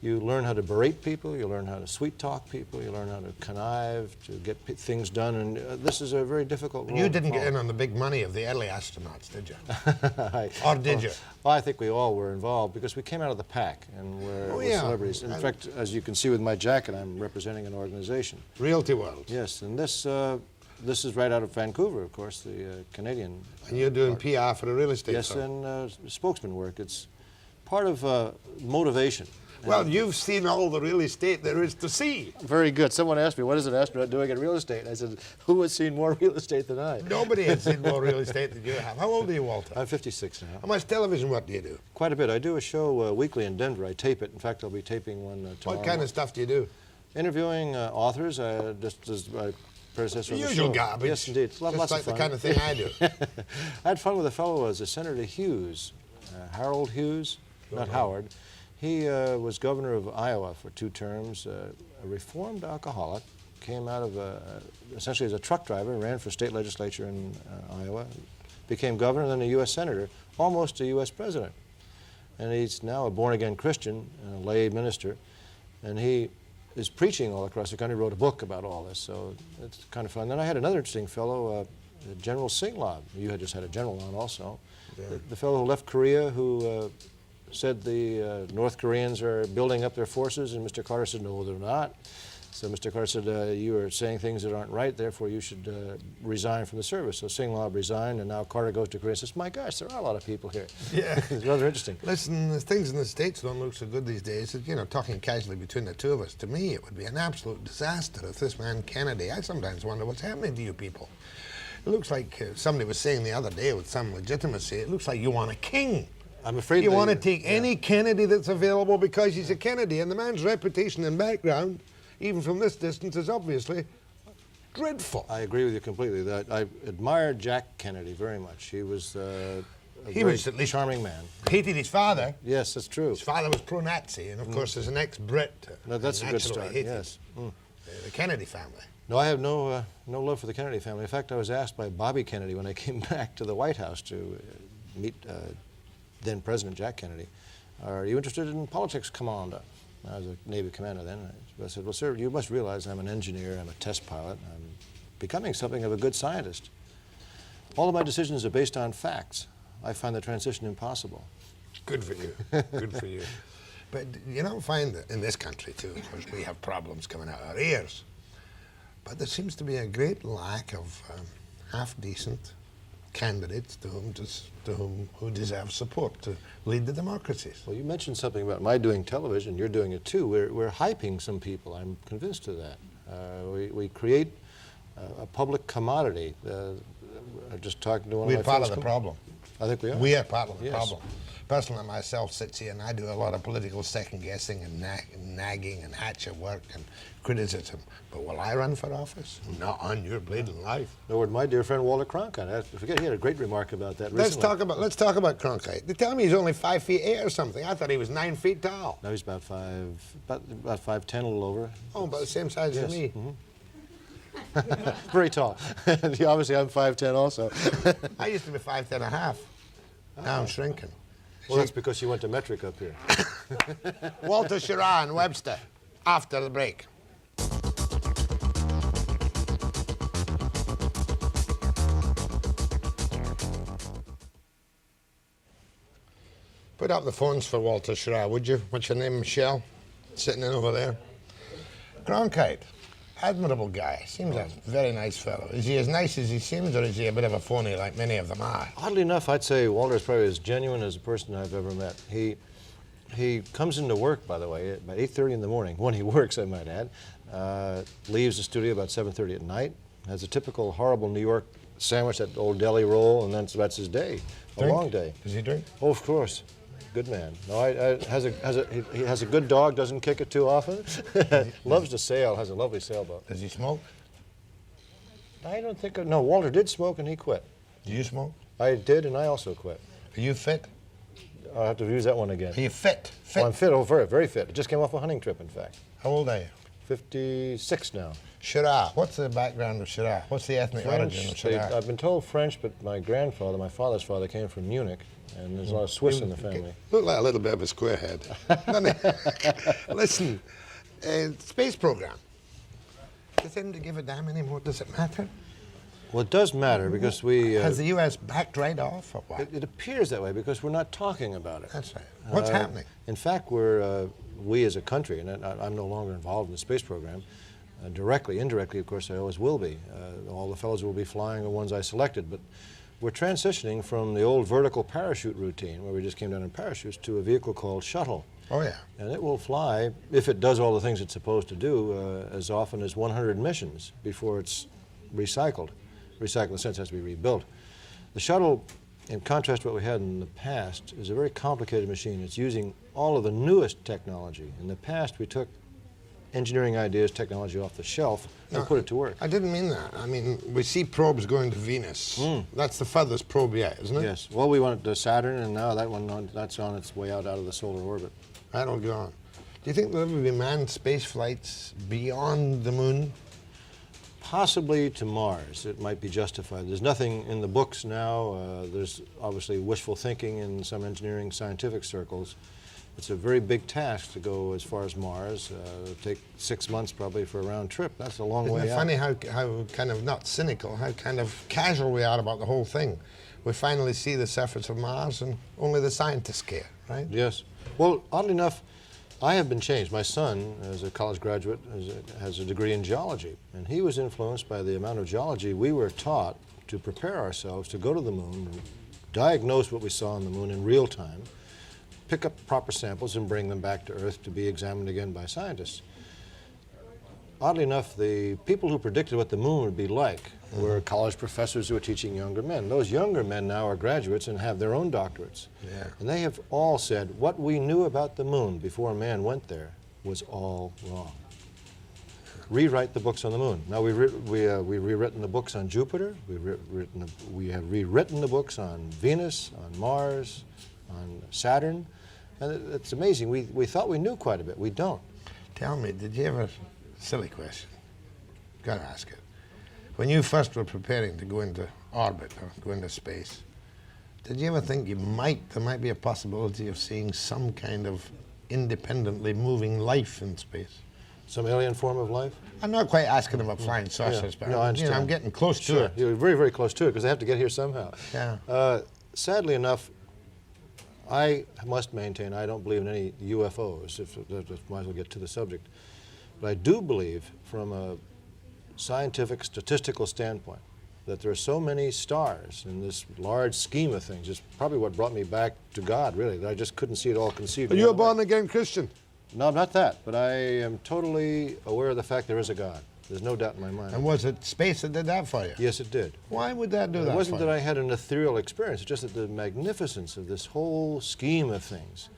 you learn how to berate people, you learn how to sweet-talk people, you learn how to connive, to get things done, and this is a very difficult role. You didn't get in on the big money of the early astronauts, did you? Or did you? Well, I think we all were involved because we came out of the pack and we're celebrities. In fact, as you can see with my jacket, I'm representing an organization. Realty World. Yes, and this is right out of Vancouver, of course, the Canadian. And you're doing PR for the real estate Yes, firm. and spokesman work. It's part of motivation. Well, you've seen all the real estate there is to see. Very good. Someone asked me, what is an astronaut doing in real estate? I said, who has seen more real estate than I? Nobody has seen more real estate than you have. How old are you, Walter? I'm 56 now. How much television work do you do? Quite a bit. I do a show weekly in Denver. I tape it. In fact, I'll be taping one tomorrow. What kind of stuff do you do? Interviewing authors, just as my predecessor on the Usual show. garbage. Yes, indeed. Just Lots like of fun. the kind of thing I do. I had fun with a fellow as Senator Hughes, Harold Hughes, not Howard. He was governor of Iowa for 2 terms, a reformed alcoholic, came out of essentially as a truck driver, ran for state legislature in Iowa, became governor, then a U.S. senator, almost a U.S. president. And he's now a born-again Christian, a lay minister, and he is preaching all across the country, wrote a book about all this, so it's kind of fun. Then I had another interesting fellow, General Singlaub. You had just had a general on also. Yeah. The fellow who left Korea, who said the North Koreans are building up their forces, and Mr. Carter said, no, they're not. So Mr. Carter said, you are saying things that aren't right, therefore you should resign from the service. So Singlaub resigned, and now Carter goes to Korea and says, my gosh, there are a lot of people here. Yeah. It's rather interesting. Listen, things in the States don't look so good these days. You know, talking casually between the two of us, to me it would be an absolute disaster if this man Kennedy, I sometimes wonder what's happening to you people. It looks like somebody was saying the other day with some legitimacy, it looks like you want a king. I'm afraid you want to take any Kennedy that's available because he's a Kennedy, and the man's reputation and background, even from this distance, is obviously dreadful. I agree with you completely. That I admired Jack Kennedy very much. He was a at least charming man. Hated his father. Yes, that's true. His father was pro-Nazi, and of course, as an ex-Brit, no, that's a good start. Yes, the Kennedy family. No, I have no love for the Kennedy family. In fact, I was asked by Bobby Kennedy when I came back to the White House to meet then President Jack Kennedy, are you interested in politics, Commander? I was a Navy commander then. I said, well, sir, you must realize I'm an engineer, I'm a test pilot, I'm becoming something of a good scientist. All of my decisions are based on facts. I find the transition impossible. Good for you, good for you. But you don't find that in this country, too, of course, we have problems coming out our ears. But there seems to be a great lack of half-decent candidates who deserve support to lead the democracies. Well, you mentioned something about my doing television. You're doing it too. We're hyping some people. I'm convinced of that. We create a public commodity. I'm just talking to one of my friends. We're part of the problem. I think we are. We are part of the problem. Personally, myself sits here and I do a lot of political second-guessing and nagging and hatchet work and criticism. But will I run for office? Not on your bleeding life. Nor would my dear friend Walter Cronkite. I forget, he had a great remark about that recently. Let's talk about Cronkite. They tell me he's only 5'8" or something. I thought he was 9 feet tall. No, he's about 5'10", a little over. Oh, about the same size as me. Mm-hmm. Very tall. Obviously, I'm 5'10" also. I used to be 5'10.5". Now I'm shrinking. Well, that's because you went to metric up here. Walter Schirra and Webster, after the break. Put up the phones for Walter Schirra, would you? What's your name, Michelle? Sitting in over there. Cronkite, admirable guy. Seems a very nice fellow. Is he as nice as he seems, or is he a bit of a phony like many of them are? Oddly enough, I'd say Walter is probably as genuine as a person I've ever met. He comes into work, by the way, at about 8:30 in the morning, when he works, I might add, leaves the studio about 7:30 at night, has a typical horrible New York sandwich, that old deli roll, and then that's his day, a long day. Does he drink? Oh, of course. Good man. No, he has a good dog, doesn't kick it too often. Loves to sail, has a lovely sailboat. Does he smoke? I don't think, no, Walter did smoke and he quit. Do you smoke? I did and I also quit. Are you fit? I'll have to use that one again. Are you fit? Oh, I'm fit, very, very fit. I just came off a hunting trip, in fact. How old are you? 56 now. Schirra. What's the background of Schirra? What's the ethnic origin of Schirra? I've been told French, but my grandfather, my father's father, came from Munich, and there's a lot of Swiss in the family. Look like a little bit of a squarehead. Listen, space program. Does them to give a damn anymore? Does it matter? Well, it does matter because we... Has the U.S. backed right off, or what? It appears that way because we're not talking about it. That's right. What's happening? In fact, we as a country, and I'm no longer involved in the space program, directly, indirectly, of course, I always will be. All the fellows who will be flying are ones I selected, but we're transitioning from the old vertical parachute routine, where we just came down in parachutes, to a vehicle called shuttle. Oh, yeah. And it will fly, if it does all the things it's supposed to do, as often as 100 missions before it's recycled. Recycled in the sense it has to be rebuilt. The shuttle, in contrast to what we had in the past, is a very complicated machine. It's using all of the newest technology. In the past, we took engineering ideas, technology off the shelf, and put it to work. I didn't mean that. I mean, we see probes going to Venus. That's the furthest probe yet, isn't it? Yes. Well, we went to Saturn, and now that's on its way out of the solar orbit. That'll go on. Do you think there will be manned space flights beyond the moon? Possibly to Mars. It might be justified. There's nothing in the books now. There's obviously wishful thinking in some engineering scientific circles. It's a very big task to go as far as Mars. It'll take 6 months probably for a round trip. That's a long way out. Isn't it funny how kind of not cynical, how kind of casual we are about the whole thing? We finally see the surface of Mars and only the scientists care, right? Yes. Well, oddly enough, I have been changed. My son, as a college graduate, has a degree in geology, and he was influenced by the amount of geology we were taught to prepare ourselves to go to the moon, diagnose what we saw on the moon in real time, pick up proper samples and bring them back to Earth to be examined again by scientists. Oddly enough, the people who predicted what the moon would be like were college professors who were teaching younger men. Those younger men now are graduates and have their own doctorates. Yeah. And they have all said what we knew about the moon before man went there was all wrong. Rewrite the books on the moon. Now we've rewritten the books on Jupiter. We have rewritten the books on Venus, on Mars, on Saturn. And it's amazing. We thought we knew quite a bit. We don't. Tell me, did you ever... Silly question. Gotta ask it. When you first were preparing to go into orbit or go into space, did you ever think there might be a possibility of seeing some kind of independently moving life in space? Some alien form of life? I'm not quite asking about flying saucers, but no, I understand. I'm getting close to it. You're very, very close to it because they have to get here somehow. Yeah. Sadly enough, I must maintain I don't believe in any UFOs, might as well get to the subject. But I do believe, from a scientific, statistical standpoint, that there are so many stars in this large scheme of things. It's probably what brought me back to God, really, that I just couldn't see it all conceived. Are you a born-again Christian? No, not that, but I am totally aware of the fact there is a God. There's no doubt in my mind. And was it space that did that for you? Yes, it did. Why would that do that? It wasn't for that you? I had an ethereal experience, it's just that the magnificence of this whole scheme of things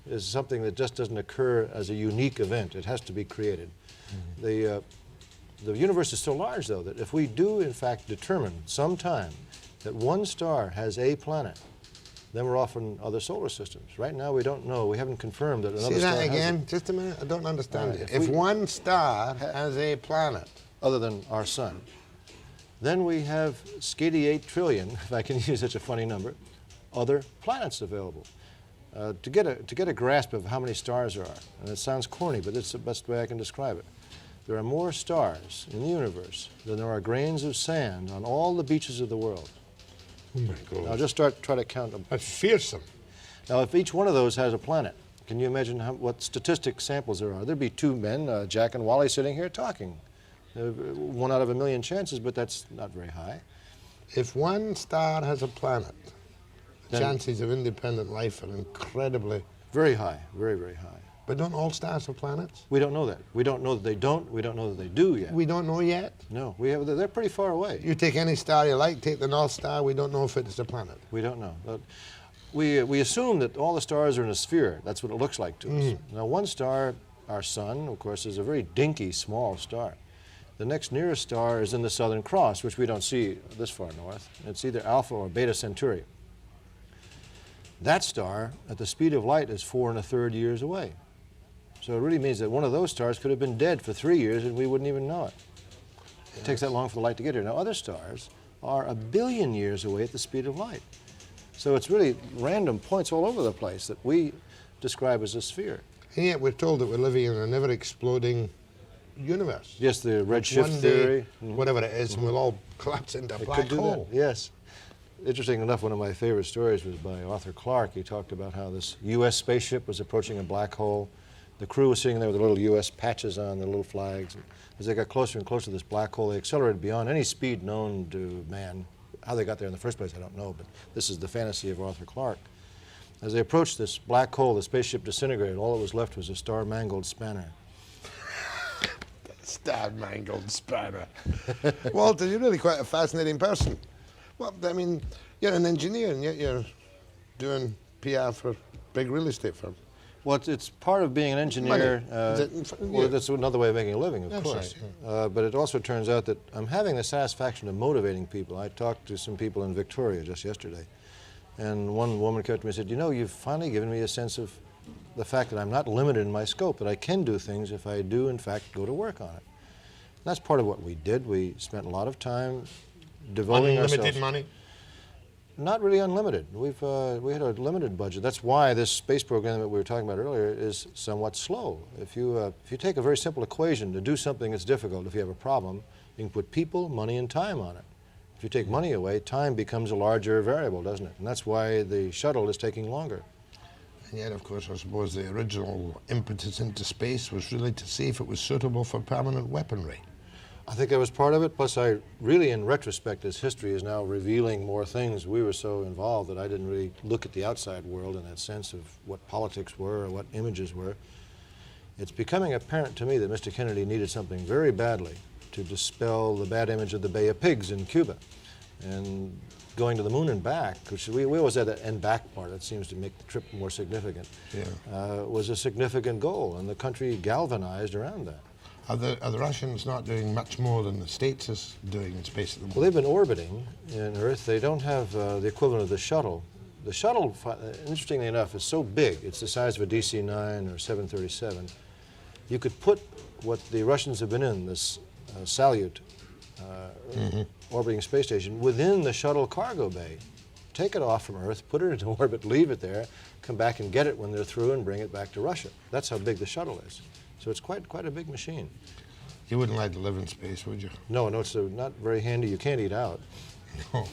is something that just doesn't occur as a unique event. It has to be created. Mm-hmm. The universe is so large, though, that if we do, in fact, determine sometime that one star has a planet, then we're off in other solar systems. Right now, we don't know. We haven't confirmed that another star has See that again? it. Just a minute. I don't understand Right. it. If one star has a planet, other than our sun, then we have 88 trillion, if I can use such a funny number, other planets available. To get a grasp of how many stars there are, and it sounds corny, but it's the best way I can describe it. There are more stars in the universe than there are grains of sand on all the beaches of the world. oh my God, Now just try to count them. that's fearsome. Now if each one of those has a planet, can you imagine what statistic samples there are? There'd be two men, Jack and Wally, sitting here talking. 1 out of 1 million chances, but that's not very high. If one star has a planet, the Then- chances of independent life are incredibly... Very high, very, very high. But don't all stars have planets? We don't know that. We don't know that they don't. We don't know that they do yet. We don't know yet. No, they're pretty far away. You take any star you like, take the North Star, we don't know if it's a planet. We don't know. we assume that all the stars are in a sphere. That's what it looks like to us. Now, one star, our sun, of course, is a very dinky, small star. The next nearest star is in the Southern Cross, which we don't see this far north. It's either Alpha or Beta Centauri. That star, at the speed of light, is 4 1/3 years away. So it really means that one of those stars could have been dead for 3 years and we wouldn't even know it. It takes that long for the light to get here. Now, other stars are 1 billion years away at the speed of light. So it's really random points all over the place that we describe as a sphere. And yet we're told that we're living in an ever-exploding universe. Yes, the redshift One day, theory. whatever it is, and we'll all collapse into a It black could do hole. that, yes. Interesting enough, one of my favorite stories was by Arthur Clarke. He talked about how this U.S. spaceship was approaching a black hole. The crew was sitting there with the little U.S. patches on, the little flags. And as they got closer and closer to this black hole, they accelerated beyond any speed known to man. How they got there in the first place, I don't know, but this is the fantasy of Arthur Clarke. As they approached this black hole, the spaceship disintegrated. All that was left was a star-mangled spanner. Star-mangled spanner. Walter, you're really quite a fascinating person. Well, I mean, you're an engineer, and yet you're doing PR for a big real estate firm. Well, it's part of being an engineer. Well, that's another way of making a living, of course. Right, but it also turns out that I'm having the satisfaction of motivating people. I talked to some people in Victoria just yesterday, and one woman came to me and said, you know, you've finally given me a sense of the fact that I'm not limited in my scope, that I can do things if I do, in fact, go to work on it. And that's part of what we did. We spent a lot of time devoting ourselves. Unlimited money? Not really unlimited. We had a limited budget. That's why this space program that we were talking about earlier is somewhat slow. If you take a very simple equation to do something that's difficult, if you have a problem, you can put people, money, and time on it. If you take money away, time becomes a larger variable, doesn't it? And that's why the shuttle is taking longer. And yet, of course, I suppose the original impetus into space was really to see if it was suitable for permanent weaponry. I think that was part of it, plus I really, in retrospect, as history is now revealing more things, we were so involved that I didn't really look at the outside world in that sense of what politics were or what images were. It's becoming apparent to me that Mr. Kennedy needed something very badly to dispel the bad image of the Bay of Pigs in Cuba. And going to the moon and back, which we always had that and back part, that seems to make the trip more significant, was a significant goal, and the country galvanized around that. Are the Russians not doing much more than the States is doing in space at the moment? Well, they've been orbiting in Earth. They don't have the equivalent of the shuttle. The shuttle, interestingly enough, is so big. It's the size of a DC-9 or 737. You could put what the Russians have been in, this Salyut orbiting space station, within the shuttle cargo bay. Take it off from Earth, put it into orbit, leave it there, come back and get it when they're through and bring it back to Russia. That's how big the shuttle is. So it's quite a big machine. You wouldn't like to live in space, would you? No, it's not very handy. You can't eat out. No.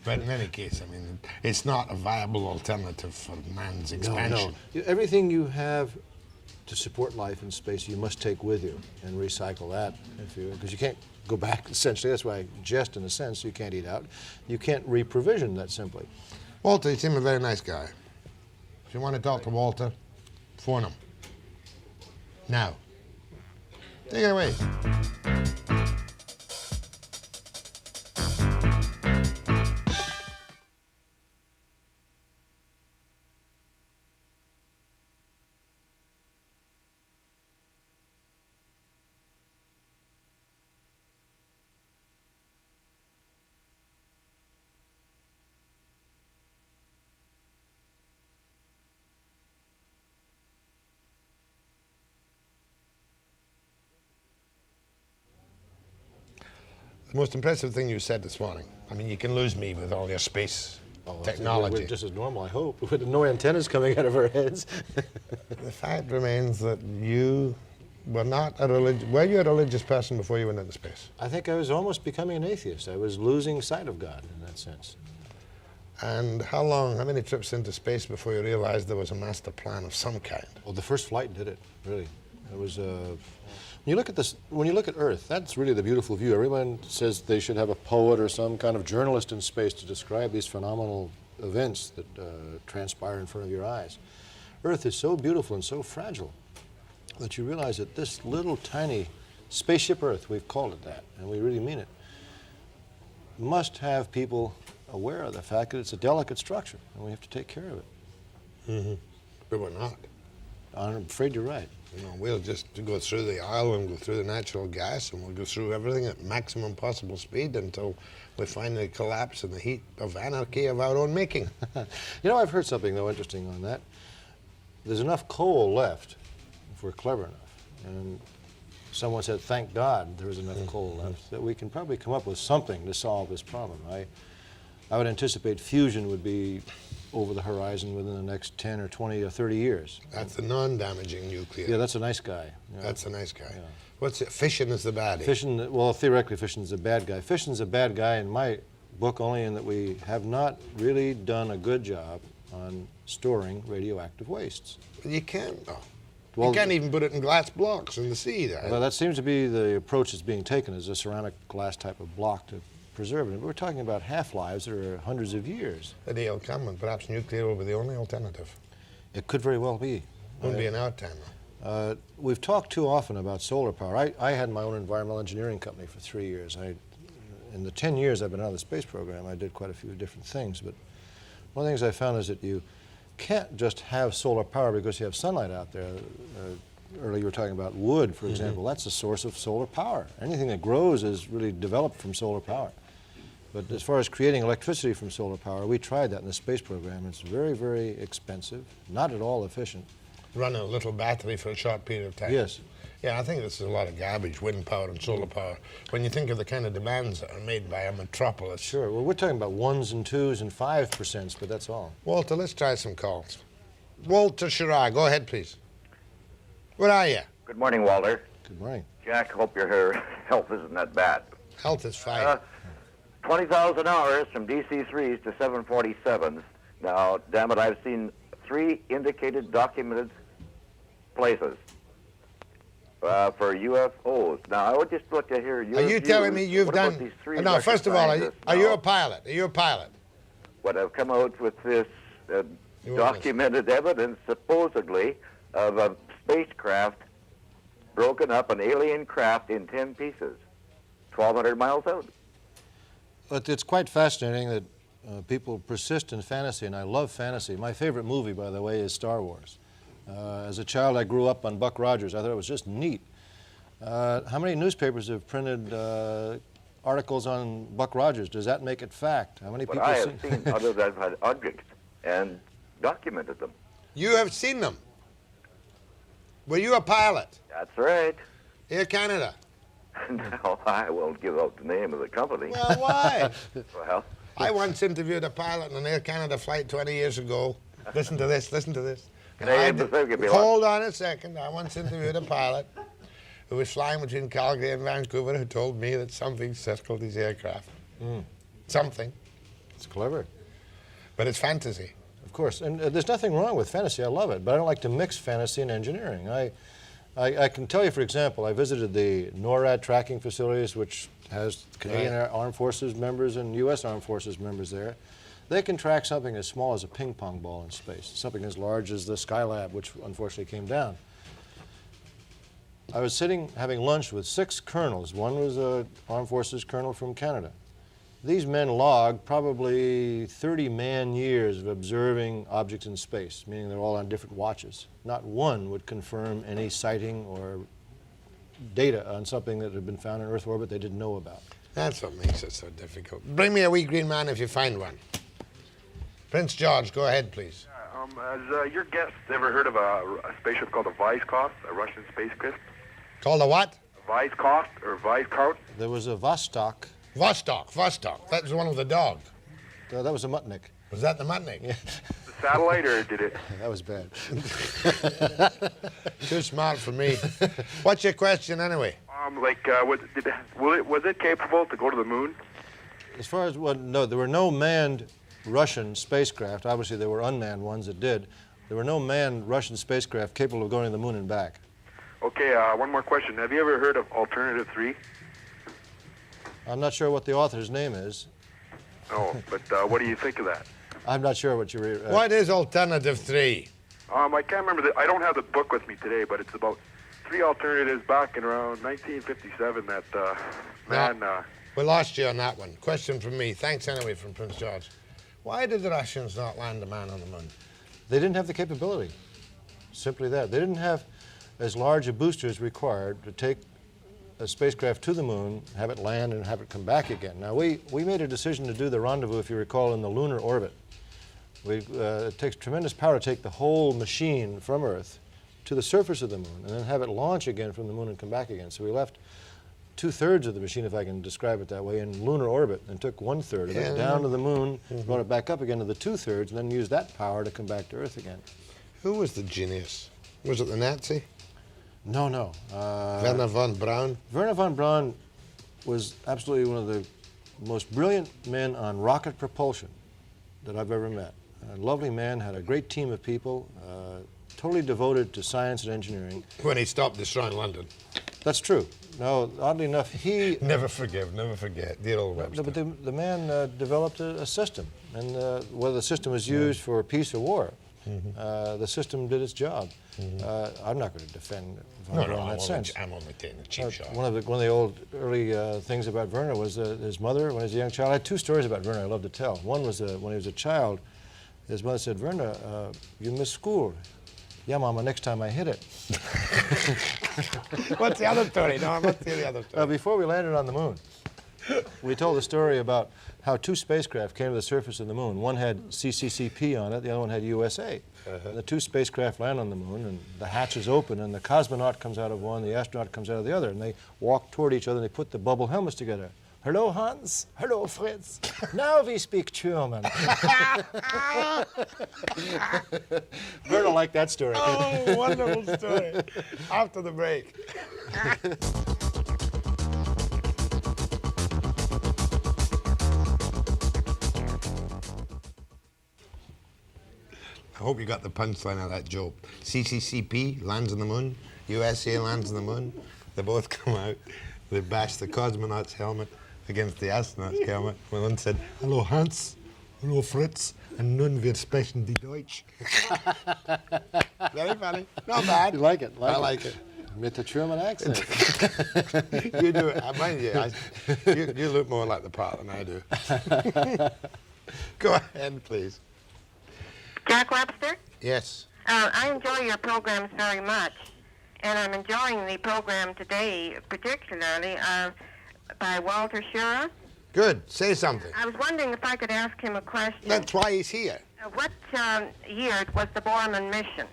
But in any case, I mean, it's not a viable alternative for man's expansion. No. Everything you have to support life in space, you must take with you and recycle that, because you can't go back, essentially. That's why I jest in a sense. You can't eat out. You can't re-provision that simply. Walter, you seem a very nice guy. If you want to talk to Walter, phone him. Now, take it away. The most impressive thing you said this morning. I mean, you can lose me with all your space technology. We're just as normal, I hope, with no antennas coming out of our heads. The fact remains that you were not a religious... Were you a religious person before you went into space? I think I was almost becoming an atheist. I was losing sight of God in that sense. And how many trips into space before you realized there was a master plan of some kind? Well, the first flight did it, really. It was... When you look at Earth, that's really the beautiful view. Everyone says they should have a poet or some kind of journalist in space to describe these phenomenal events that transpire in front of your eyes. Earth is so beautiful and so fragile that you realize that this little tiny spaceship Earth, we've called it that, and we really mean it, must have people aware of the fact that it's a delicate structure, and we have to take care of it. But we're not. I'm afraid you're right. You know, we'll just go through the oil and go through the natural gas, and we'll go through everything at maximum possible speed until we finally collapse in the heat of anarchy of our own making. You know, I've heard something, though, interesting on that. There's enough coal left, if we're clever enough, and someone said, thank God there is enough coal left, that we can probably come up with something to solve this problem. I would anticipate fusion would be over the horizon within the next 10 or 20 or 30 years. That's the non-damaging nuclear. Yeah, that's a nice guy. Yeah. That's a nice guy. Yeah. What's it? Fission is the baddie. Fission, well, theoretically, fission's a bad guy. Fission's a bad guy in my book only in that we have not really done a good job on storing radioactive wastes. You can't, though. Well, you can't even put it in glass blocks in the sea there. Well, that seems to be the approach that's being taken, is a ceramic glass type of block to preserve it. We're talking about half-lives that are hundreds of years. The day will come, and perhaps nuclear will be the only alternative. It could very well be. Won't be in our time, though. We've talked too often about solar power. I had my own environmental engineering company for 3 years. In the 10 years I've been out of the space program, I did quite a few different things. But one of the things I found is that you can't just have solar power because you have sunlight out there. Earlier you were talking about wood, for example. That's a source of solar power. Anything that grows is really developed from solar power. But as far as creating electricity from solar power, we tried that in the space program. It's very, very expensive, not at all efficient. Run a little battery for a short period of time. Yes. Yeah, I think this is a lot of garbage, wind power and solar power, when you think of the kind of demands that are made by a metropolis. Sure. Well, we're talking about 1s and 2s and 5%, but that's all. Walter, let's try some calls. Walter Schirra, go ahead, please. Where are you? Good morning, Walter. Good morning. Jack, hope your health isn't that bad. Health is fine. 20,000 hours from DC-3s to 747s. Now, damn it, I've seen 3 indicated documented places for UFOs. Now, I would just look to hear your Are you telling me you've done... These 3 no, Russian first of all, are you a now, pilot? Are you a pilot? what have come out with this documented evidence, supposedly, of a spacecraft broken up, an alien craft in 10 pieces, 1,200 miles out. But it's quite fascinating that people persist in fantasy, and I love fantasy. My favorite movie, by the way, is Star Wars. As a child, I grew up on Buck Rogers. I thought it was just neat. How many newspapers have printed articles on Buck Rogers? Does that make it fact? How many people I have seen others that have had objects and documented them. You have seen them. Were you a pilot? That's right. Air Canada. No, I won't give out the name of the company. Well, why? Well, I once interviewed a pilot on an Air Canada flight 20 years ago. Listen to this, listen to this. Hold on a second. I once interviewed a pilot who was flying between Calgary and Vancouver who told me that something circled his aircraft. Something. It's clever. But it's fantasy. Of course, and there's nothing wrong with fantasy. I love it, but I don't like to mix fantasy and engineering. I can tell you, for example, I visited the NORAD tracking facilities, which has Canadian Armed Forces members and U.S. Armed Forces members there. They can track something as small as a ping pong ball in space, something as large as the Skylab, which unfortunately came down. I was sitting having lunch with 6 colonels. One was an Armed Forces colonel from Canada. These men logged probably 30 man-years of observing objects in space, meaning they're all on different watches. Not one would confirm any sighting or data on something that had been found in Earth orbit they didn't know about. That's what makes it so difficult. Bring me a wee green man if you find one. Prince George, go ahead, please. Has your guest ever heard of a spaceship called a Vizkov, a Russian spacecraft? Called a what? Vizkov or Vizkov? There was a Vostok. Vostok. That was one with the dog. That was a Mutnik. Was that the Mutnik? Yeah. The satellite, or did it? That was bad. Too smart for me. What's your question anyway? Was it capable to go to the moon? As far as no, there were no manned Russian spacecraft. Obviously, there were unmanned ones that did. There were no manned Russian spacecraft capable of going to the moon and back. Okay, one more question. Have you ever heard of Alternative 3? I'm not sure what the author's name is. No, but what do you think of that? I'm not sure what you're... What is Alternative 3? I can't remember. I don't have the book with me today, but it's about 3 alternatives back in around 1957 that man We lost you on that one. Question from me. Thanks anyway from Prince George. Why did the Russians not land a man on the moon? They didn't have the capability. Simply that. They didn't have as large a booster as required to take a spacecraft to the moon, have it land, and have it come back again. Now, we made a decision to do the rendezvous, if you recall, in the lunar orbit. It takes tremendous power to take the whole machine from Earth to the surface of the moon and then have it launch again from the moon and come back again. So we left 2/3 of the machine, if I can describe it that way, in lunar orbit, and took 1/3 of it down to the moon, brought it back up again to the 2/3, and then used that power to come back to Earth again. Who was the genius? Was it the Nazi? No, no. Werner von Braun? Werner von Braun was absolutely one of the most brilliant men on rocket propulsion that I've ever met. A lovely man, had a great team of people, totally devoted to science and engineering. When he stopped destroying London. That's true. No, oddly enough, he... Never forgive, never forget. Dear old Webster. No, but the man developed a system, and whether the system was used for peace or war, the system did its job. I'm not going to defend von Braun in that sense. I'm only taking a cheap shot. One of the old early things about Werner was his mother, when he was a young child. I had 2 stories about Werner I love to tell. One was when he was a child, his mother said, "Werner, you missed school." "Yeah, Mama, next time I hit it." What's the other story? No, what's the other story? Before we landed on the moon, we told a story about how 2 spacecraft came to the surface of the moon. One had CCCP on it, the other one had USA. The 2 spacecraft land on the moon, and the hatches open, and the cosmonaut comes out of one, the astronaut comes out of the other, and they walk toward each other, and they put the bubble helmets together. "Hello, Hans. Hello, Fritz. Now we speak German." Werner liked that story. Oh, wonderful story. After the break. I hope you got the punchline of that joke. CCCP lands on the moon, USA lands on the moon. They both come out, they bash the cosmonaut's helmet against the astronaut's helmet. One said, "Hello, Hans. Hello, Fritz. And nun wir sprechen die Deutsch." Very funny. Not bad. You like it? I like it. With the German accent. You do it. Mind you, you look more like the part than I do. Go ahead, please. Jack Webster? Yes. I enjoy your programs very much, and I'm enjoying the program today, particularly by Walter Schirra. Good. Say something. I was wondering if I could ask him a question. That's why he's here. What year was the Borman mission?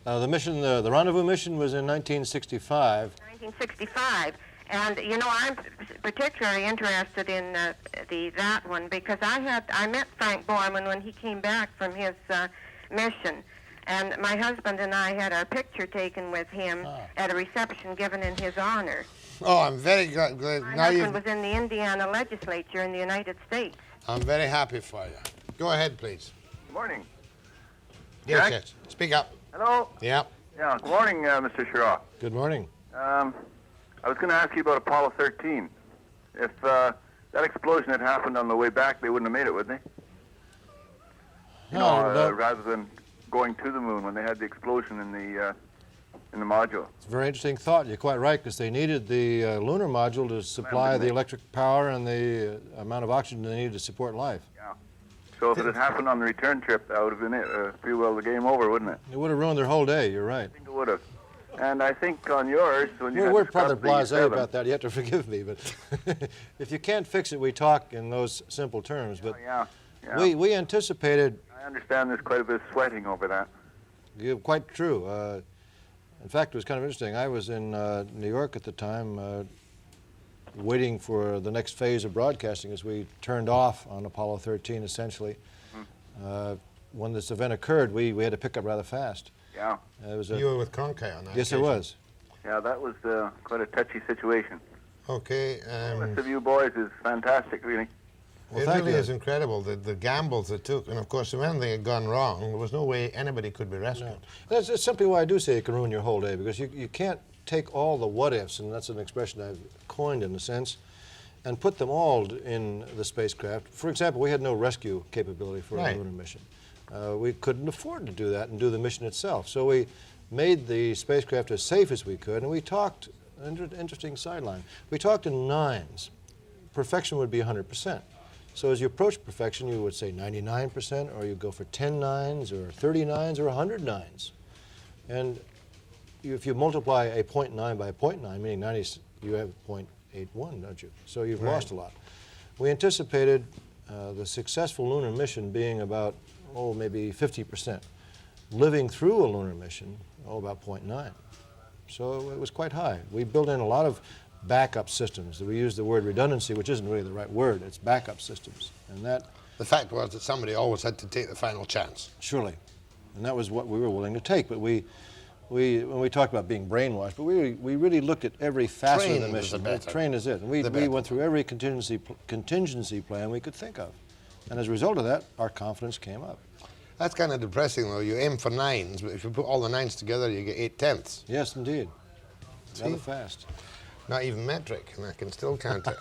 The mission, the rendezvous mission was in 1965. 1965. And, you know, I'm particularly interested in that one because I met Frank Borman when he came back from his mission. And my husband and I had our picture taken with him at a reception given in his honor. Oh, I'm very glad. My husband was in the Indiana legislature in the United States. I'm very happy for you. Go ahead, please. Good morning. Yes, Jack? yes. Speak up. Hello? Yeah. Yeah, good morning, Mr. Schirra. Good morning. I was going to ask you about Apollo 13. If that explosion had happened on the way back, they wouldn't have made it, would they? Rather than going to the moon when they had the explosion in the module. It's a very interesting thought. You're quite right, because they needed the lunar module to supply the electric power and the amount of oxygen they needed to support life. Yeah. So if it had happened on the return trip, that would have been pretty well the game over, wouldn't it? It would have ruined their whole day. You're right. I think it would have. And I think on yours, when you we're rather blasé about that. You have to forgive me, but if you can't fix it, we talk in those simple terms. But yeah. we anticipated. I understand there's quite a bit of sweating over that. Quite true. In fact, it was kind of interesting. I was in New York at the time, waiting for the next phase of broadcasting as we turned off on Apollo 13, essentially. When this event occurred, we had to pick up rather fast. Yeah. You were with Cronkite on that Yes, occasion. it was. Yeah, that was quite a touchy situation. Okay. The rest of you boys is fantastic, really. Well, it really is incredible, the gambles they took. And, of course, if anything had gone wrong, there was no way anybody could be rescued. No. That's simply why I do say it can ruin your whole day, because you can't take all the what-ifs, and that's an expression I've coined in a sense, and put them all in the spacecraft. For example, we had no rescue capability for a lunar mission. We couldn't afford to do that and do the mission itself. So we made the spacecraft as safe as we could, and we talked, interesting sideline, we talked in nines, perfection would be 100%. So as you approach perfection, you would say 99%, or you go for 10 nines, or 30 nines, or 100 nines. And if you multiply a 0.9 by a 0.9, meaning 90, you have 0.81, don't you? So you've lost a lot. We anticipated the successful lunar mission being about, maybe 50%. Living through a lunar mission, about 0.9. So it was quite high. We built in a lot of backup systems. We use the word redundancy, which isn't really the right word. It's backup systems. And that... The fact was that somebody always had to take the final chance. Surely. And that was what we were willing to take. But when we talked about being brainwashed, but we really looked at every facet of the mission. Train is it. And we went through every contingency plan we could think of. And as a result of that, our confidence came up. That's kind of depressing, though. You aim for nines, but if you put all the nines together, you get 8/10. Yes, indeed. Rather fast. Not even metric, and I can still count it.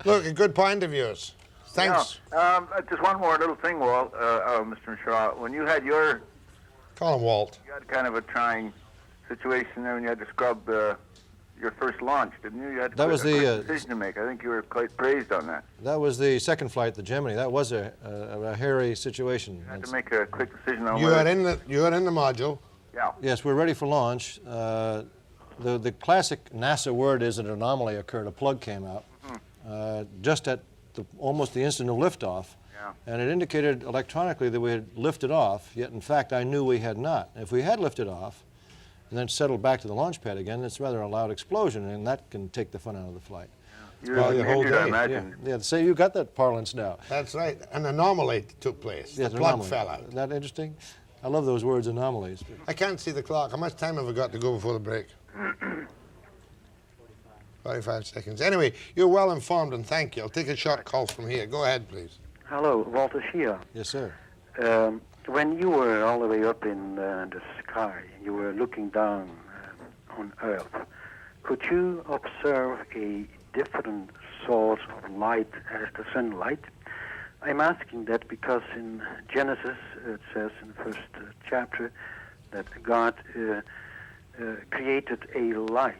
Look, a good point of yours. Thanks. Yeah. Just one more little thing, Walt, Mr. Schirra. When you had your... Call him Walt. You had kind of a trying situation there when you had to scrub your first launch, didn't you? You had that was the decision to make. I think you were quite praised on that. That was the second flight, the Gemini. That was a hairy situation. You had to make a quick decision on you were in the module. Yeah. Yes, we're ready for launch. The classic NASA word is an anomaly occurred. A plug came out just at almost the instant of liftoff. Yeah. And it indicated electronically that we had lifted off, yet in fact I knew we had not. If we had lifted off and then settled back to the launch pad again, it's rather a loud explosion, and that can take the fun out of the flight. Yeah. Well, the whole day. I imagine. Yeah, so you got that parlance now. That's right. An anomaly took place. Yes, the plug fell out. Isn't that interesting? I love those words, anomalies. I can't see the clock. How much time have we got to go before the break? 45 seconds. Anyway, you're well informed, and thank you. I'll take a short call from here. Go ahead, please. Hello, Walter Schirra. Yes, sir. When you were all the way up in the sky, you were looking down on Earth, could you observe a different source of light as the sunlight? I'm asking that because in Genesis it says in the first chapter that God created a light,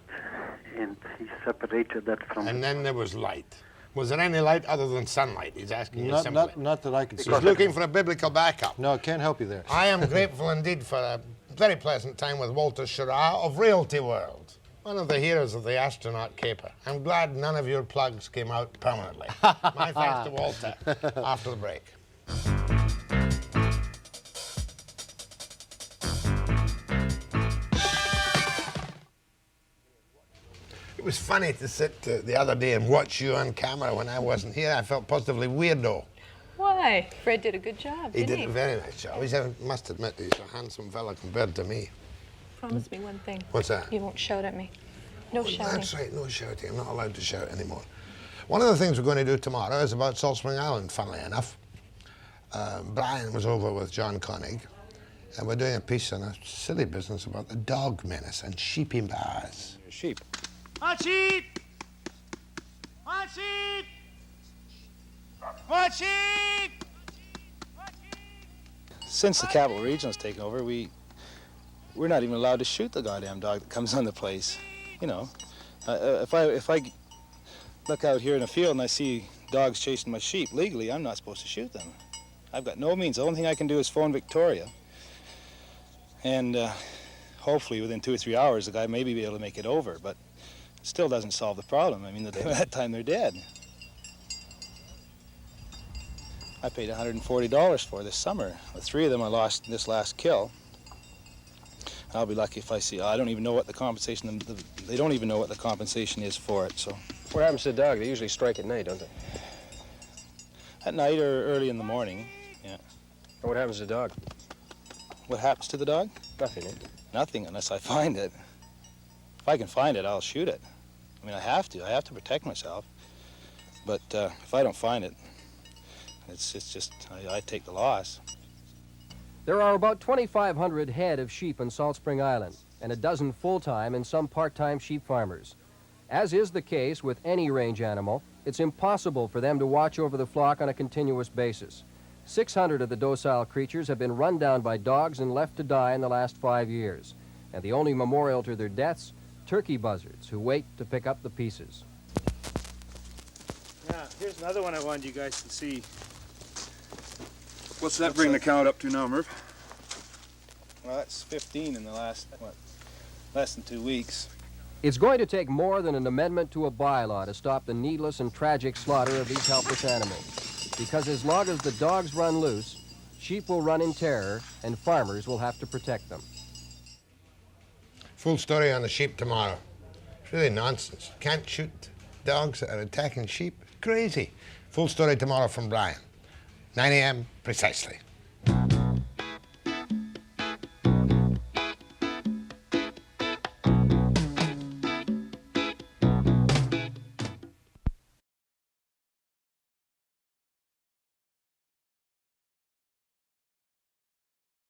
and he separated that from... And then there was light. Was there any light other than sunlight? He's asking you simply. Not that I can see. He's looking for a biblical backup. No, can't help you there. I am grateful indeed for a very pleasant time with Walter Schirra of Realty World, one of the heroes of the Astronaut caper. I'm glad none of your plugs came out permanently. My thanks to Walter. After the break. It was funny to sit the other day and watch you on camera when I wasn't here. I felt positively weirdo. Why? Fred did a good job, He didn't did a very nice job. He must admit he's a handsome fella compared to me. Promise me one thing. What's that? You won't shout at me. No shouting. That's right, no shouting. I'm not allowed to shout anymore. One of the things we're going to do tomorrow is about Salt Spring Island, funnily enough. Brian was over with John Koenig, and we're doing a piece on a silly business about the dog menace and sheep in bars. Sheep. On sheep! On sheep! On sheep! Since the Capital Regional's taken over, we're not even allowed to shoot the goddamn dog that comes on the place. You know, if I look out here in the field and I see dogs chasing my sheep legally, I'm not supposed to shoot them. I've got no means. The only thing I can do is phone Victoria, and hopefully within 2 or 3 hours the guy may be able to make it over. But it still doesn't solve the problem. I mean, by that time they're dead. I paid $140 for this summer. The 3 of them I lost in this last kill. I'll be lucky if I see. I don't even know what the compensation. They don't even know what the compensation is for it. So. What happens to the dog? They usually strike at night, don't they? At night or early in the morning. Yeah. And what happens to the dog? What happens to the dog? Nothing. Nothing unless I find it. If I can find it, I'll shoot it. I mean, I have to. I have to protect myself. But if I don't find it, it's just I take the loss. There are about 2,500 head of sheep on Salt Spring Island, and a dozen full-time and some part-time sheep farmers. As is the case with any range animal, it's impossible for them to watch over the flock on a continuous basis. 600 of the docile creatures have been run down by dogs and left to die in the last 5 years. And the only memorial to their deaths, turkey buzzards who wait to pick up the pieces. Now, here's another one I wanted you guys to see. What's that bring the count up to now, Murph? Well, that's 15 in the last, less than 2 weeks. It's going to take more than an amendment to a bylaw to stop the needless and tragic slaughter of these helpless animals. Because as long as the dogs run loose, sheep will run in terror, and farmers will have to protect them. Full story on the sheep tomorrow. It's really nonsense. Can't shoot dogs that are attacking sheep. Crazy. Full story tomorrow from Brian. 9 a.m. precisely.